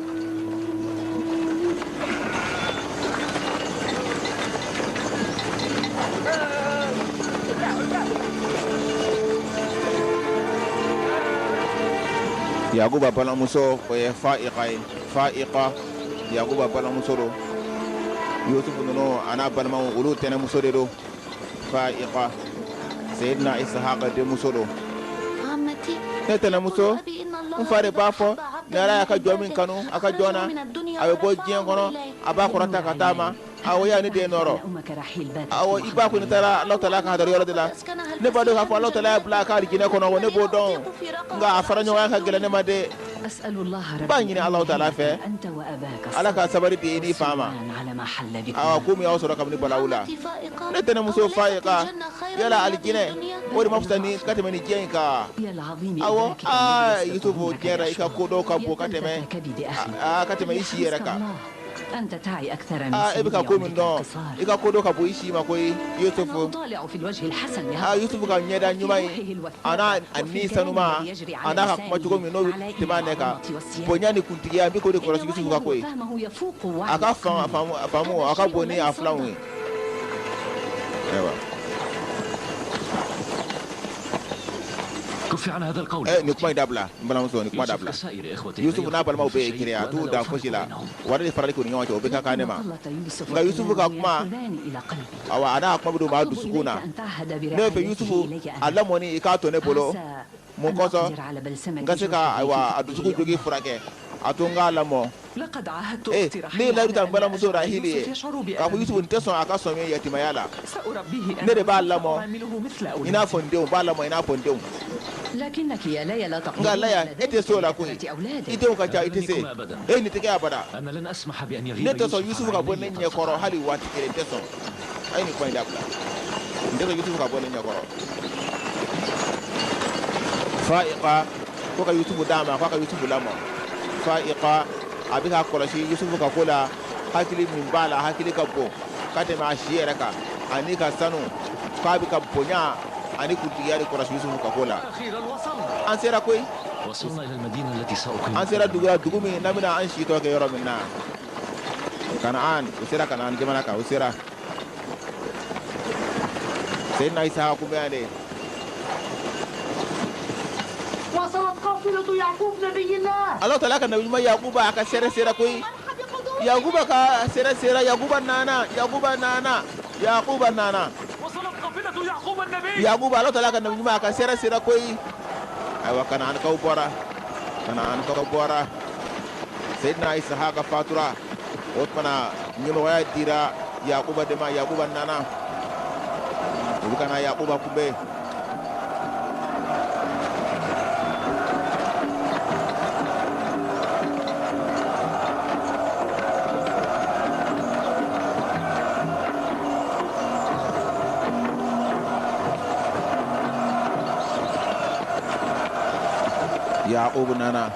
Yakuba balimamuso o ye Fa'iqa Yakuba balimamuso do Yusufu ninnu a n'a balimaw olu tɛnɛmuso de do Fa'iqa Seydina Isahaqa denmuso do ne tɛnɛmuso n fa de b'a fɔ ni Ala y'a ka jɔn min kanu a ka jɔn na a bɛ bɔ diɲɛ kɔnɔ a b'a kɔrɔta ka taa ma awɔ ya ne den nɔrɔ awɔ i ba kɔni taara Alahu Ta'ala ka hadari yɔrɔ de la ne b'a dɔn k'a fɔ Alahu Ta'ala y'a bila a ka alijinɛ kɔnɔ wa ne b'o dɔn nka a fara ɲɔgɔnya ka gɛlɛn ne ma de n b'a ɲini Alahu Ta'ala fɛ Ala ka sabari di i ni fa ma awɔ ko min y'aw sɔrɔ kabini balawu la ne tɛnɛmuso Fa'iqa yala alijinɛ o de ma fisa ni ka tɛmɛ ni diɲɛ in kan awɔ Yusufu diɲɛ i ka ko dɔw ka bon ka tɛmɛ i si yɛrɛ kan e bɛ ka ko min dɔn i ka ko dɔw ka bon i si ma koyi Yusufu Yusufu ka ɲɛda ɲuman in a n'a ni sanuma a n'a ka kuma cogo min n'o tɛmɛ a nɛ kan bonya ni kuntigiya n bɛ k'o de kɔlɔsi Yusufu ka ko ye a ka faamu a ka bon ni a filanw ye
كف عن هذا القول
ni kuma in dabila n balimamuso ni kuma dabila Yusufu n'a balimaw bɛ kiri a t'u dan fosi la wari de farali k'u ni ɲɔgɔn cɛ o bɛ ka kan ne ma nka Yusufu ka kuma awa a n'a kuma bɛ don maa dusukun na ne bɛ fɛ Yusufu a lamɔni i k'a to ne bolo mun kosɔn n ka se ka ayiwa a dusukun jogi furakɛ a to n k'a lamɔ ne ye layidu ta n balimamuso Rahili ye k'a fɔ Yusufu n tɛ sɔn a ka sɔn min yatimaya la ne de b'a lamɔ i n'a fɔ n denw b'a lamɔ i n'a fɔ n denw nka Laya e tɛ se o la koyi i denw ka ca i tɛ se e ni tɛ kɛ abada ne tɛ sɔn Yusufu ka bɔ ne ɲɛkɔrɔ hali waati kelen n tɛ sɔn a ye nin kuma in dabila n tɛ sɔn Yusufu ka bɔ ne ɲɛkɔrɔ Fa'iqa ko ka Yusufu d'a ma k'a ka Yusufu lamɔ Fa'iqa a bɛ ka kɔlɔsi Yusufu ka ko la hakili min b'a la hakili ka bon ka tɛmɛ a si yɛrɛ kan ani ka sanu k'a bɛ ka bonya ani kuntigiya de kɔlɔsi Yusufu ka ko la an sera koyi an sera dugu min n'an bɛna an sitɔ kɛ yɔrɔ min na Kanaan u sera Kanaan jamana kan u sera Seydina Isahaqa kun bɛ yan de Alahu Ta'ala ka nabi ɲuman Yakuba a ka sera koyi Yakuba ka sera Yakuba nana Yakuba Alahu Ta'ala ka nabi ɲuman a ka sera koyi ayiwa Kanaan kaw bɔra Seydina Isahaqa fatura o tumana ɲɛmɔgɔya dira Yakuba de ma Yakuba nana u bɛ ka na Yakuba kunbɛn Yakubu nana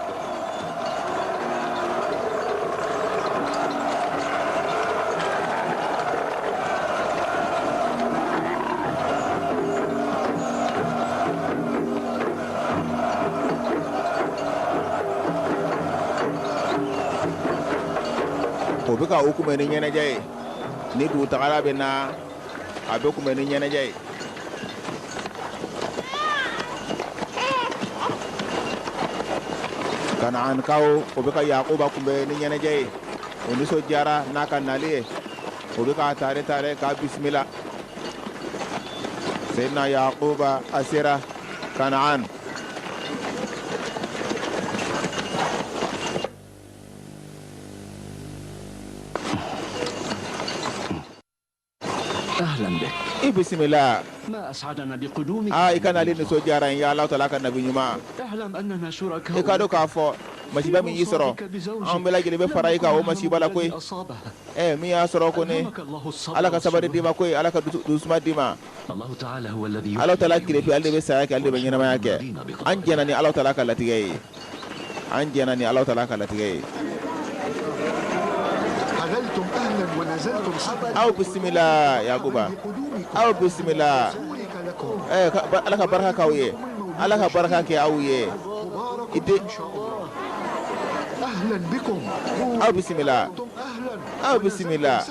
o bɛ ka o kunbɛn ni ɲɛnajɛ ye ni dugutagala bɛ na a bɛ kunbɛn ni ɲɛnajɛ ye Kanaan kaw o bɛ ka Yakuba kunbɛn ni ɲɛnajɛ ye o nisɔndiyara n'a ka nali ye o bɛ k'a tare k'a bisimila Seydina Yakuba a sera Kanaan i bisimila i ka nali nisɔndiyara n ye Alahu Ta'ala ka nabi ɲuman i ka dɔn k'a fɔ masiba min y'i sɔrɔ an bɛɛ lajɛlen bɛ fara i kan o masiba la koyi min y'a sɔrɔ ko ne Ala ka sabari d'i ma koyi Ala ka dusuma d'i ma Alahu Ta'ala tile fɛ ale de bɛ saya kɛ ale de bɛ ɲɛnamaya kɛ an jɛna ni Alahu Ta'ala ka latigɛ ye أو بسم الله يعقوب أو بسم الله على بركة كويه على بركة كأويه
أهلا بكم
أو بسم الله أو بسم الله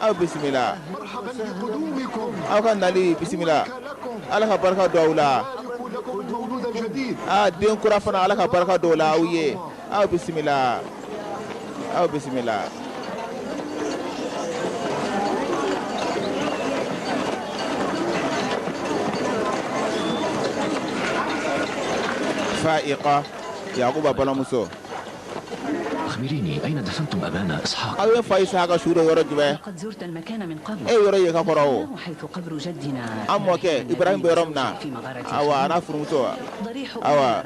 أو بسم الله
مرحبا بقدومكم
أو كان لي بسم الله على بركة دولة
لكم المولود الجديد
دين كرافنا على بركة دولة أويه أو بسم الله أو بسم الله فائقة يعقوب بلاموسو
أخبريني أين دفنتم أبانا إسحاق؟
أين فايسحاق شورو يرجبه؟
لقد زرت المكان من قبل.
أي يريك كفرو؟
حيث قبر جدنا.
أم وكي إبراهيم بيرمنا. أو أنا فرمتو. أو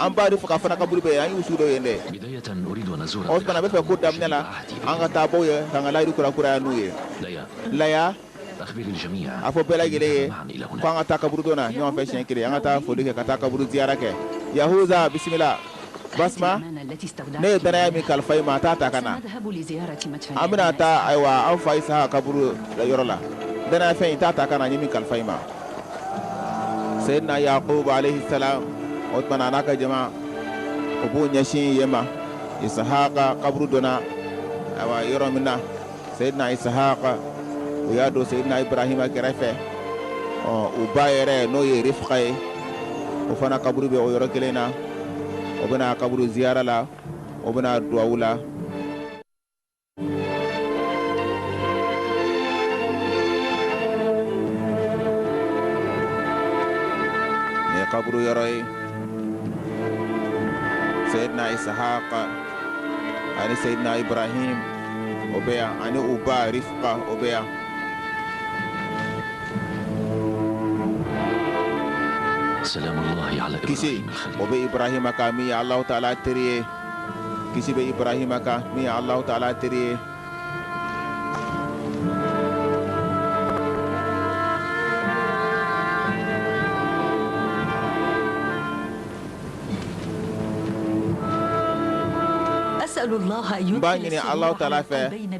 أم بعد فكافنا قبر بيه أي وشورو ينده.
بداية أريد أن أزور.
أوس كنا بس بقول دامنا أنك تابويه كان لا يركوا كورا نويه. لا يا.
أخبر الجميع.
أفو بلا جليه. كان أتاك برودونا يوم فيشين كده. أنك تافوليه كتاك برود زيارك. يهوذا بسم الله. basma ne dana ya mi kalfai mata ta kana amina ta aiwa an fa isa kaburu da yorola dana fa ta kana ni mi kalfai ma sayyidina yaqub alayhi salam otman anaka jama ubu nyashin yema ishaqa kaburu dona aiwa yoromina sayyidina ishaqa uyado sayyidina ibrahim akirafe o ubayere no ye rifqai o fana kaburu be o yorokelena وبنا قبر زيارة لا وبنا دعاء لا قبر يروي سيدنا إسحاق عن سيدنا إبراهيم وبيع عن أبا رفقة وبيع
سلام الله على
كيسي وبي إبراهيم كامي الله تعالى تريه كيسي بي إبراهيم كامي الله تعالى تريه
أسأل الله أن يدخل
الله تعالى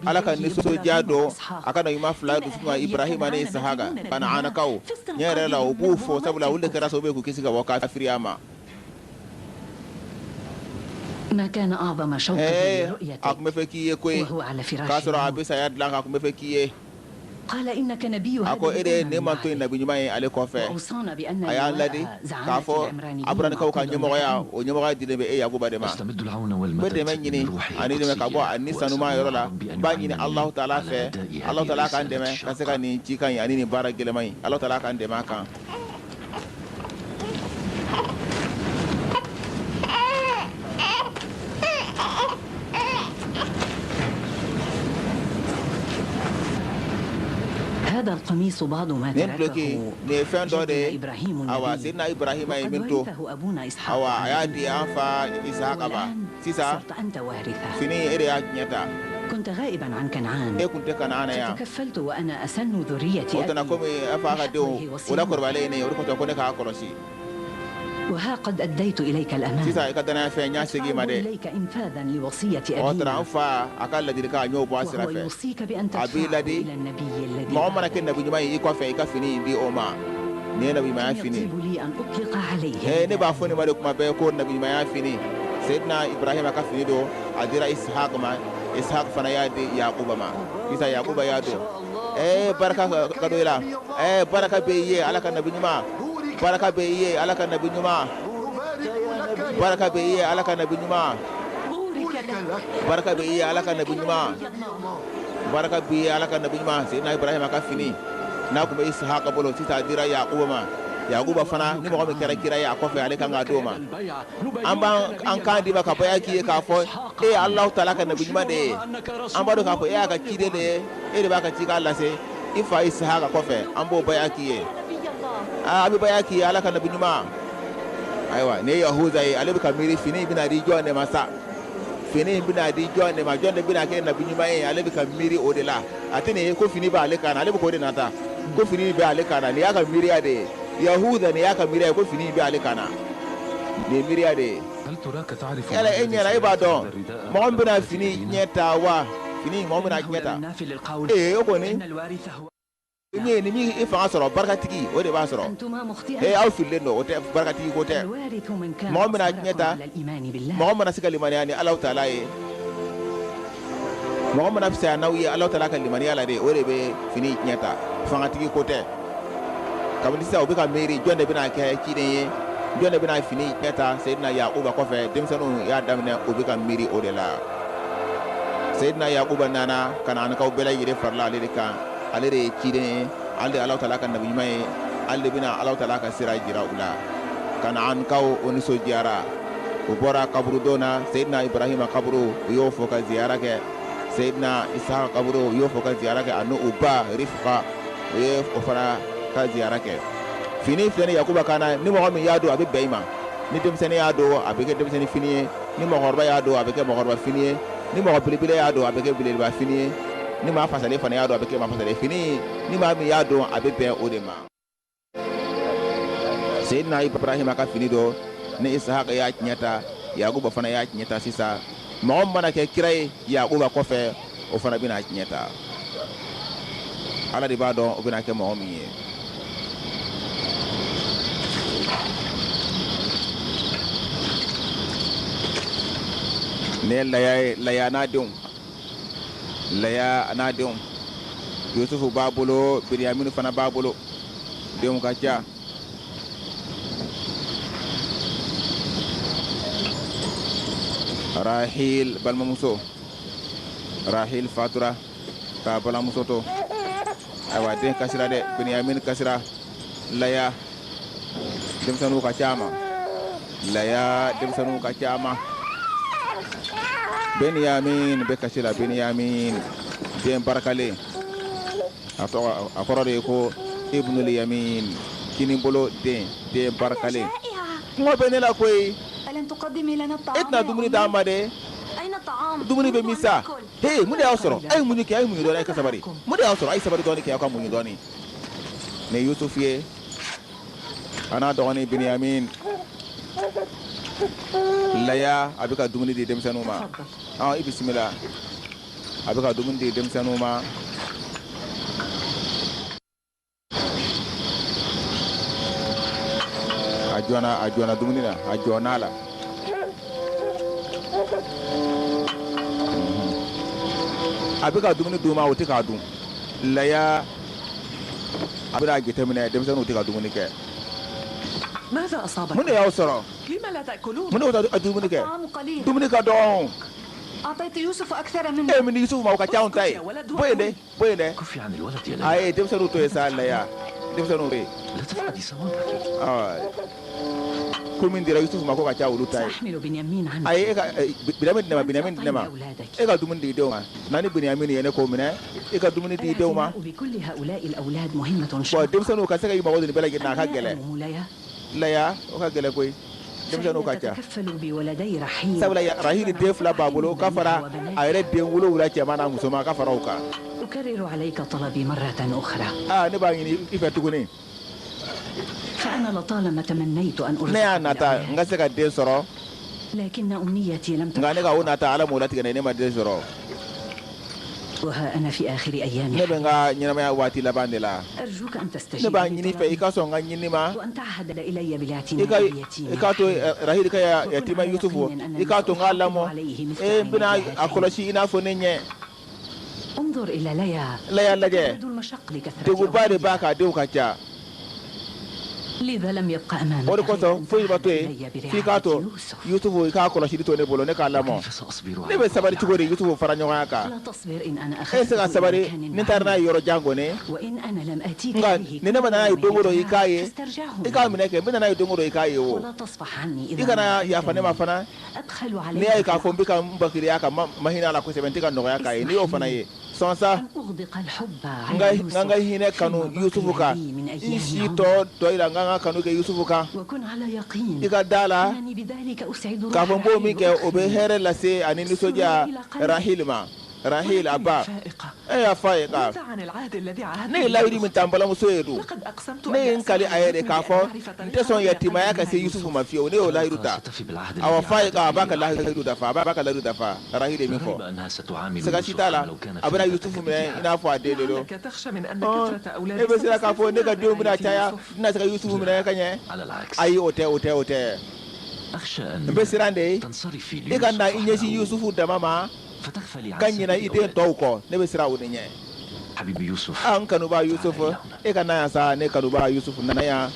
على كان نسو جادو أكان يما فلا دسما إبراهيم أني إسحاق كان أنا كاو نيرة لا أبو فو سبلا ولا كراس أبو كيسي كوكا فرياما
ما كان أعظم شوق برؤيته وهو على فراشه قال إنك نبي هذه وأوصانا بأن نواء زعامة العمرانيين
أستمد العون والمدد من روحي القدسي
بأن الله تعالى الله تعالى كان دمه كسكني تيكان يعني بارك جلماي الله تعالى كان دمه كان
هذا القميص بعض ما تركه إبراهيم
سيدنا إبراهيم
وورثه أبونا إسحاق والآن صرت أنت وارثه كنت غائبا عن كنعان فتكفلت وأنا أسن ذريتي وها قد أديت إليك الأمان إليك إنفاذا لوصية أبينا وهو يوصيك بأن تدفع إلى النبي الذي يطيب لي أن أطلق عليه
سيدنا إبراهيم كفنيدو أدير إسحاق فنيادي يعقوب ما كيسا يعقوب يادو بركة كدويلا بركة بيي على كنبي نما بركة بيي على كنبي نما بركة بيي على كنبي نما بركة بيي على كنبي نما بركة بيي على كنبي نما سيدنا إبراهيم كفني ناكم إسحاق بولو سيسا أدير يعقوب ما يعقوب فنا نمو كم كرا يعقوب عليه كان غادوما أمبا أنكان دي بكا بيا كي كافو الله تعالى كان نبي ما دي أمبا دو كافو كا كيدي دي دي بكا تيكا الله سي إفا إسحاق كوفي أمبو بيا كي أبي بيا كي على كان نبي ما أيوة ني يهوذا عليه بكا ميري فيني بنا دي جون مسا فيني بنا دي جون ما جون بنا كي نبي ما عليه بكا ميري أودلا أتني كو فيني با عليه كان عليه بكو دي ناتا كو فيني با عليه كان ني أكا ميري أدي يهوذا نياك ميريا يكون فيني بالكنا ميريا دي
هل تراك تعرف
يلا إني لا يبادون ما عم بنا فيني نيتا وا fini mɔgɔ min na tiɲɛ ta o kɔni ni min i fanga sɔrɔ barikatigi o de b'a sɔrɔ aw fililen don o tɛ barikatigi ko tɛ mɔgɔ min na tiɲɛ ta mɔgɔ mana se ka limaniya ni Alahu Taala ye mɔgɔ mana fisaya n'aw ye Alahu Taala ka limaniya la de o de bɛ fini tiɲɛ ta fangatigi ko tɛ kabini sisan u bɛ ka miiri jɔn de bɛna kɛ ciden ye jɔn de bɛna fini tiɲɛ ta Seyidina Yakuba kɔfɛ denmisɛnninw y'a daminɛ u bɛ ka miiri o de la Seyidina Yakuba nana ka na anikaw bɛɛ lajɛlen farala ale de kan ale de ye ciden ye ale de Alahu Taala ka nabi ɲuman ye ale de bɛna Alahu Taala ka sira jira u la ka na anikaw o nisɔndiyara u bɔra kaburu don na Seyidina Ibrahima kaburu u y'o fɔ ka ziyara kɛ Seyidina Isaka kaburu u y'o fɔ ka ziyara kɛ ani u ba Rifqa u ye o fana ka ziyara kɛ fini filɛ ni Yakuba kana ni mɔgɔ min y'a don a bɛ bɛn i ma ni denmisɛnnin y'a don a bɛ kɛ denmisɛnnin fini ye ni mɔgɔkɔrɔba y'a don a bɛ kɛ mɔgɔkɔrɔba fini ye ni mɔgɔ belebele y'a don a bɛ kɛ belebeleba fini ye ni maa fasalen fana y'a don a bɛ kɛ maa fasalen fini ni maa min y'a don a bɛ bɛn o de ma Seyidina Ibrahima ka fini don ni Isahaka y'a tiɲɛ ta Yakuba fana y'a tiɲɛ ta sisan mɔgɔ min mana kɛ kira ye Yakuba kɔfɛ o fana bɛna tiɲɛ ta Ala de b'a dɔn o bɛna kɛ mɔgɔ min ye ne laya n'a denw laya n'a denw Yusufu b'a bolo Binyaminu fana b'a bolo denw ka ca Rahil balimamuso Rahil fatura ka balimamuso to ayiwa den kasira dɛ Binyaminu kasira laya denmisɛnninw ka ca ma laya denmisɛnninw ka ca ma Benyamin bɛ kasi la Benyamin den barakalen a kɔrɔ de ye ko Ibnul Yamin kini bolo den barakalen kuma bɛ ne la koyi e tɛna dumuni d'an ma dɛ dumuni bɛ min sa mun de y'aw sɔrɔ a ye mun kɛ a ye mun dɔɔni a ye ka sabari mun de y'aw sɔrɔ a ye sabari dɔɔni kɛ aw ka mun dɔɔni ne Yusuf ye a n'a dɔgɔnin Benyamin laya a bɛ ka dumuni di denmisɛnninw ma i bisimila a bɛ ka dumuni di denmisɛnninw ma a jɔna dumuni na a jɔna la a bɛ ka dumuni d'u ma o tɛ k'a dun laya a bɛ n'a jateminɛ denmisɛnninw tɛ ka dumuni kɛ mun de y'aw sɔrɔ mun de y'aw dumuni kɛ dumuni ka dɔgɔ min Yusuf ma o ka ca anw ta ye bɔ yen dɛ a ye denmisɛnninw to yen sa laya denmisɛnninw bɛ yen ko min dira Yusuf ma ko ka ca olu ta ye a ye Binyamin di ne ma e ka dumuni di denw ma nani Binyamin ye ne ko minɛ e ka dumuni di denw ma bon denmisɛnninw ka se ka i mago di nin bɛɛ lajɛlen na a ka gɛlɛn laya o ka gɛlɛn koyi denmisɛnninw ka ca sabula Rahil den fila b'a bolo ka fara a yɛrɛ den 7 cɛman n'a musoman ka fara o kan ne b'a ɲini i fɛ tuguni ne y'a nata n ka se ka den sɔrɔ nka ne ka o nata Ala m'o latigɛ ne ma den sɔrɔ ne bɛ n ka ɲɛnamaya waati laban de la ne b'a ɲini fɛ i ka sɔn n ka ɲini ma i k'a to Rahil ka yatima Yusufu i k'a to n k'a lamɔ n bɛna a kɔlɔsi i n'a fɔ ne ɲɛ laya lajɛ degunba de b'a kan denw ka ca o de kosɔn foyi ma to yen f'i k'a to Yusufu i k'a kɔlɔsili to ne bolo ne k'a lamɔ ne bɛ sabari cogo di Yusufu fara ɲɔgɔnya kan e se ka sabari ni n taara n'a ye yɔrɔ jan kɔni nka ni ne ma n'a ye don o don i k'a ye i k'a minɛ kɛ n bɛ n'a ye don o don i k'a ye o i kana yafa ne ma fana n'i y'a ye k'a fɔ n bɛ ka n bakiriya ka ma hinɛ a la kosɛbɛ n tɛ ka nɔgɔya k'a ye n'i y'o fana ye sɔn sa n ka hinɛ kanu Yusufu kan i si tɔ yira n ka kanu kɛ Yusufu kan i ka da la k'a fɔ n b'o min kɛ o bɛ hɛrɛ lase ani nisɔndiya Rahil ma rahil abba ya faiqa ne lawdi min tambala muso yedu ne nkali ayede ka fo nte son yatima ya ka se yusufu mafiyo ne o lahiru ta awa faiqa baka lahiru da fa baka lahiru da fa rahil min fo saka sitala abana yusufu me ina fo adede do e be sira ka fo ne ga do muna taya ina saka yusufu me kanye ayi ote be sirande e kan na inyesi yusufu da mama kanyina ite tawko ne be sira woni nye
habibi yusuf
an kanu ba yusuf e kan na sa ne kanu ba yusuf na ya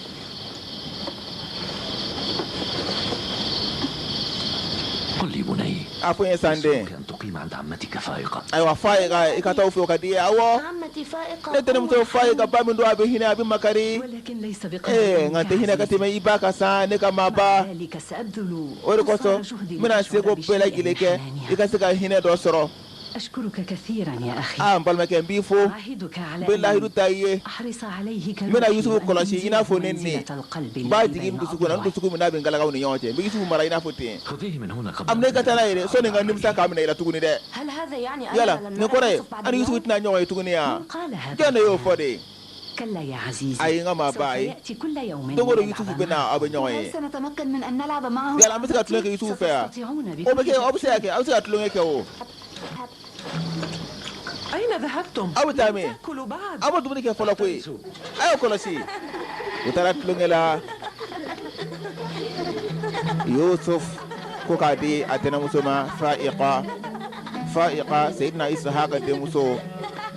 قل لي بني
apo sande
أن تقيم عند عمتك فائقة
aywa faiqa ikataw fi wakati awo
عمتي فائقة
ne tene muso faiqa ba min do abi hina abi makari
ولكن ليس بقدر
ngante hina kati me ibaka sa ne kama ba
ذلك سأبذل
ori koso mina sego bela gileke ikasika hina do soro
أشكرك كثيرا يا أخي
balma ke mbifo
أعهدك على
billahi
أن
dutaye
أحرص عليه
mina yusufu kolosi ina fo nenni
القلب
ba jigim dusugo nan dusugo mina bin galaga woni yote bi yusufu mara ina fote
خذيه من هنا قبل
amne katala ire so ne ngani msaka amne ila tuguni de
هل هذا يعني
yala
أننا لم
ne
نرى
kore
يوسف بعد
an yusufu
اليوم؟
tina nyoy tuguni ya
قال هذا
jana yo fode
كلا يا عزيزي
ay ngama
سوف
ba ay
يأتي كل يوم
dogoro
لنلعب
yusufu
معه.
bena abe
هل
nyoy
سنتمكن من أن نلعب معه؟
yala amsaka tulenge yusufu ya
ستستطيعون
o
بكل
beke obseke amsaka tulenge o
أين ذهبتم؟
abu tame
تأكلوا بعد
abu dumuni ke fola koy ayo kolosi utara tulenge la yusuf ko kadi atena musoma faiqa sayyidina ishaq de muso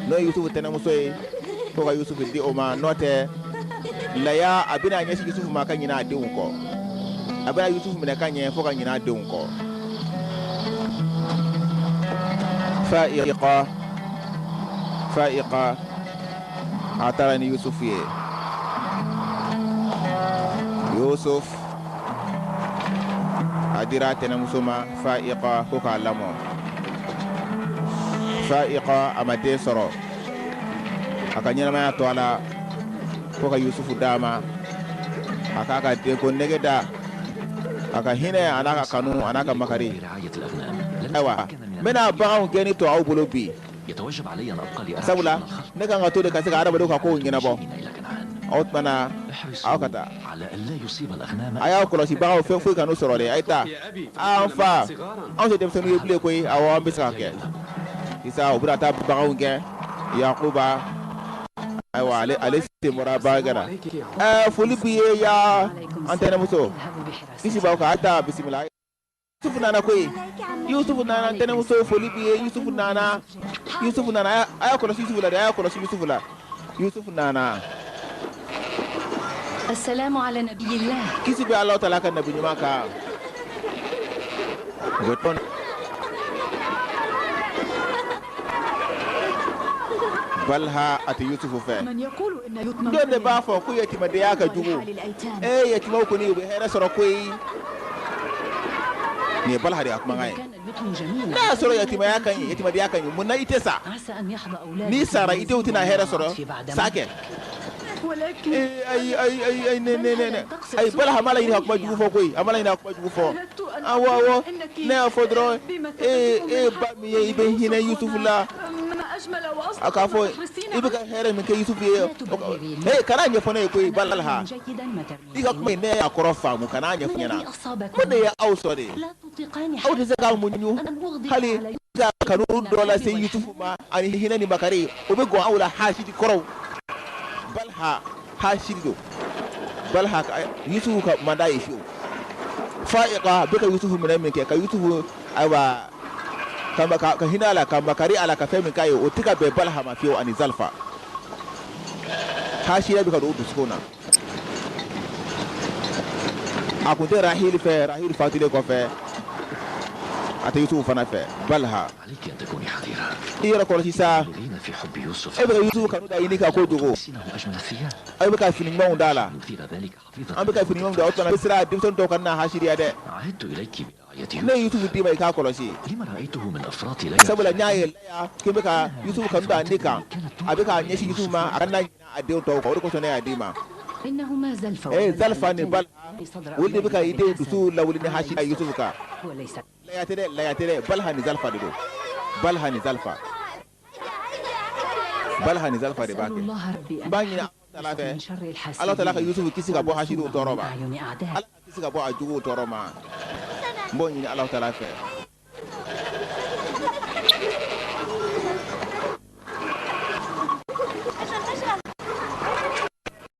no yusuf tena muso ko ka yusuf di o ma note laya abina nyesi yusuf ma kan nyina de unko abina yusuf mina kan nye fo kan nyina de unko faiqa atarani yusuf ye yusuf adira tena musoma faiqa ko ka lamo faiqa amade soro akanyana ma to ala ko ka yusufu dama akaka de ko negeda aka hine anaka kanu anaka makari
رعاية الأغنام لن
aywa
أتمكن من
mena bawo geni to aw bolo bi
يتوجب علي أن أبقى لأهل
sabula ne kan to de kasika araba do ka ko ngina bo
إلى كنعان
outmana
احرصوا
awkata
على أن لا يصيب الأغنام
aya ko si bawo fe fu kanu soro de ayta anfa on se dem senu yeble koy awo ambisa ke isa obura ta bawo nge yaquba aywa ale timora bagara fuli biye ya antena muso
اذهبوا بحراسة
isi ba ka ata bismillah yusuf nana koy yusuf nana antena muso fuli biye yusuf nana aya ko yusuf nana
السلام على نبي الله
kisi be Allah taala kan nabi nyuma ka goton balha ati yusufu fe
من يقول أن يتم
don de ba fo ku yetima de yaka jugu
حال الأيتام
yetima ko ni be hera soro koy ni balha de akma ngai
كان اليتم جميلا
na soro yetima de yaka mun na itesa
عسى أن يحظى أولادك
ni sara ite utina hera soro
في بعد
sake
ولكن
ay ne ay balha mala ni akma jugu fo koy amala ni akma jugu fo
أردت أن
awo
أقول أنك
ne fodro
بمثابة
ba mi ye ibe hina yusuf la
ما أجمل وأصدق
akafo
ما تحرصين
ibe ka here min ke yusuf ye hey kana nye fone koy balha
جيدا ما ترمي
diga kuma ne ya korofa mu kana nye funyana
الذي أصابك
ko ne ya auso de
لا تطيقان
au de zaka munyu
أن أغضب
hali
على
ga kanu dola sai yusuf ma ani hina ni makare o be go awla hashidi koro balha hashido balha yusuf ka manda yishu fa'iqa bika yusuf min ke ka yusuf aiwa kamba ka hinala kamba kari ala ka femi kayo o tika be balha ma fiyo ani zalfa hashiya bika do duskona akunte rahil fatile ko fe ata yusuf fana fe balha
عليك أن تكوني حذرة
ira ko sisa
تغين في حب يوسف
e bika yusuf kanu da yini ka ko dugo
سنه أجمل الثياب
ai bika fini ngwa ndala
يثير ذلك حفيظة
an bika fini ngwa otana bisra dimson to kanna hashiriya de
عهدت إليك برعاية
ne
يوسف
yusuf di mai ka ko si
لما رأيته من أفراط ليلى
saboda nyaye ya ke bika yusuf kanu da nika abika nyeshi yusuf ma akanna ade to ko ko so ne adima
إنه ما زال فوق
zalfa ne bal wulde bika ide dusu lawli ne hashiriya yusuf ka
وليس
la ya tere balha ni zalfa do balhani zalfa de bake bangina Allah ta'ala ka Yusuf kisi ka bɔ hasidu tɔɔrɔ ma Allah kisi ka bɔ a jugu tɔɔrɔ ma bon ni Allah ta'ala fɛ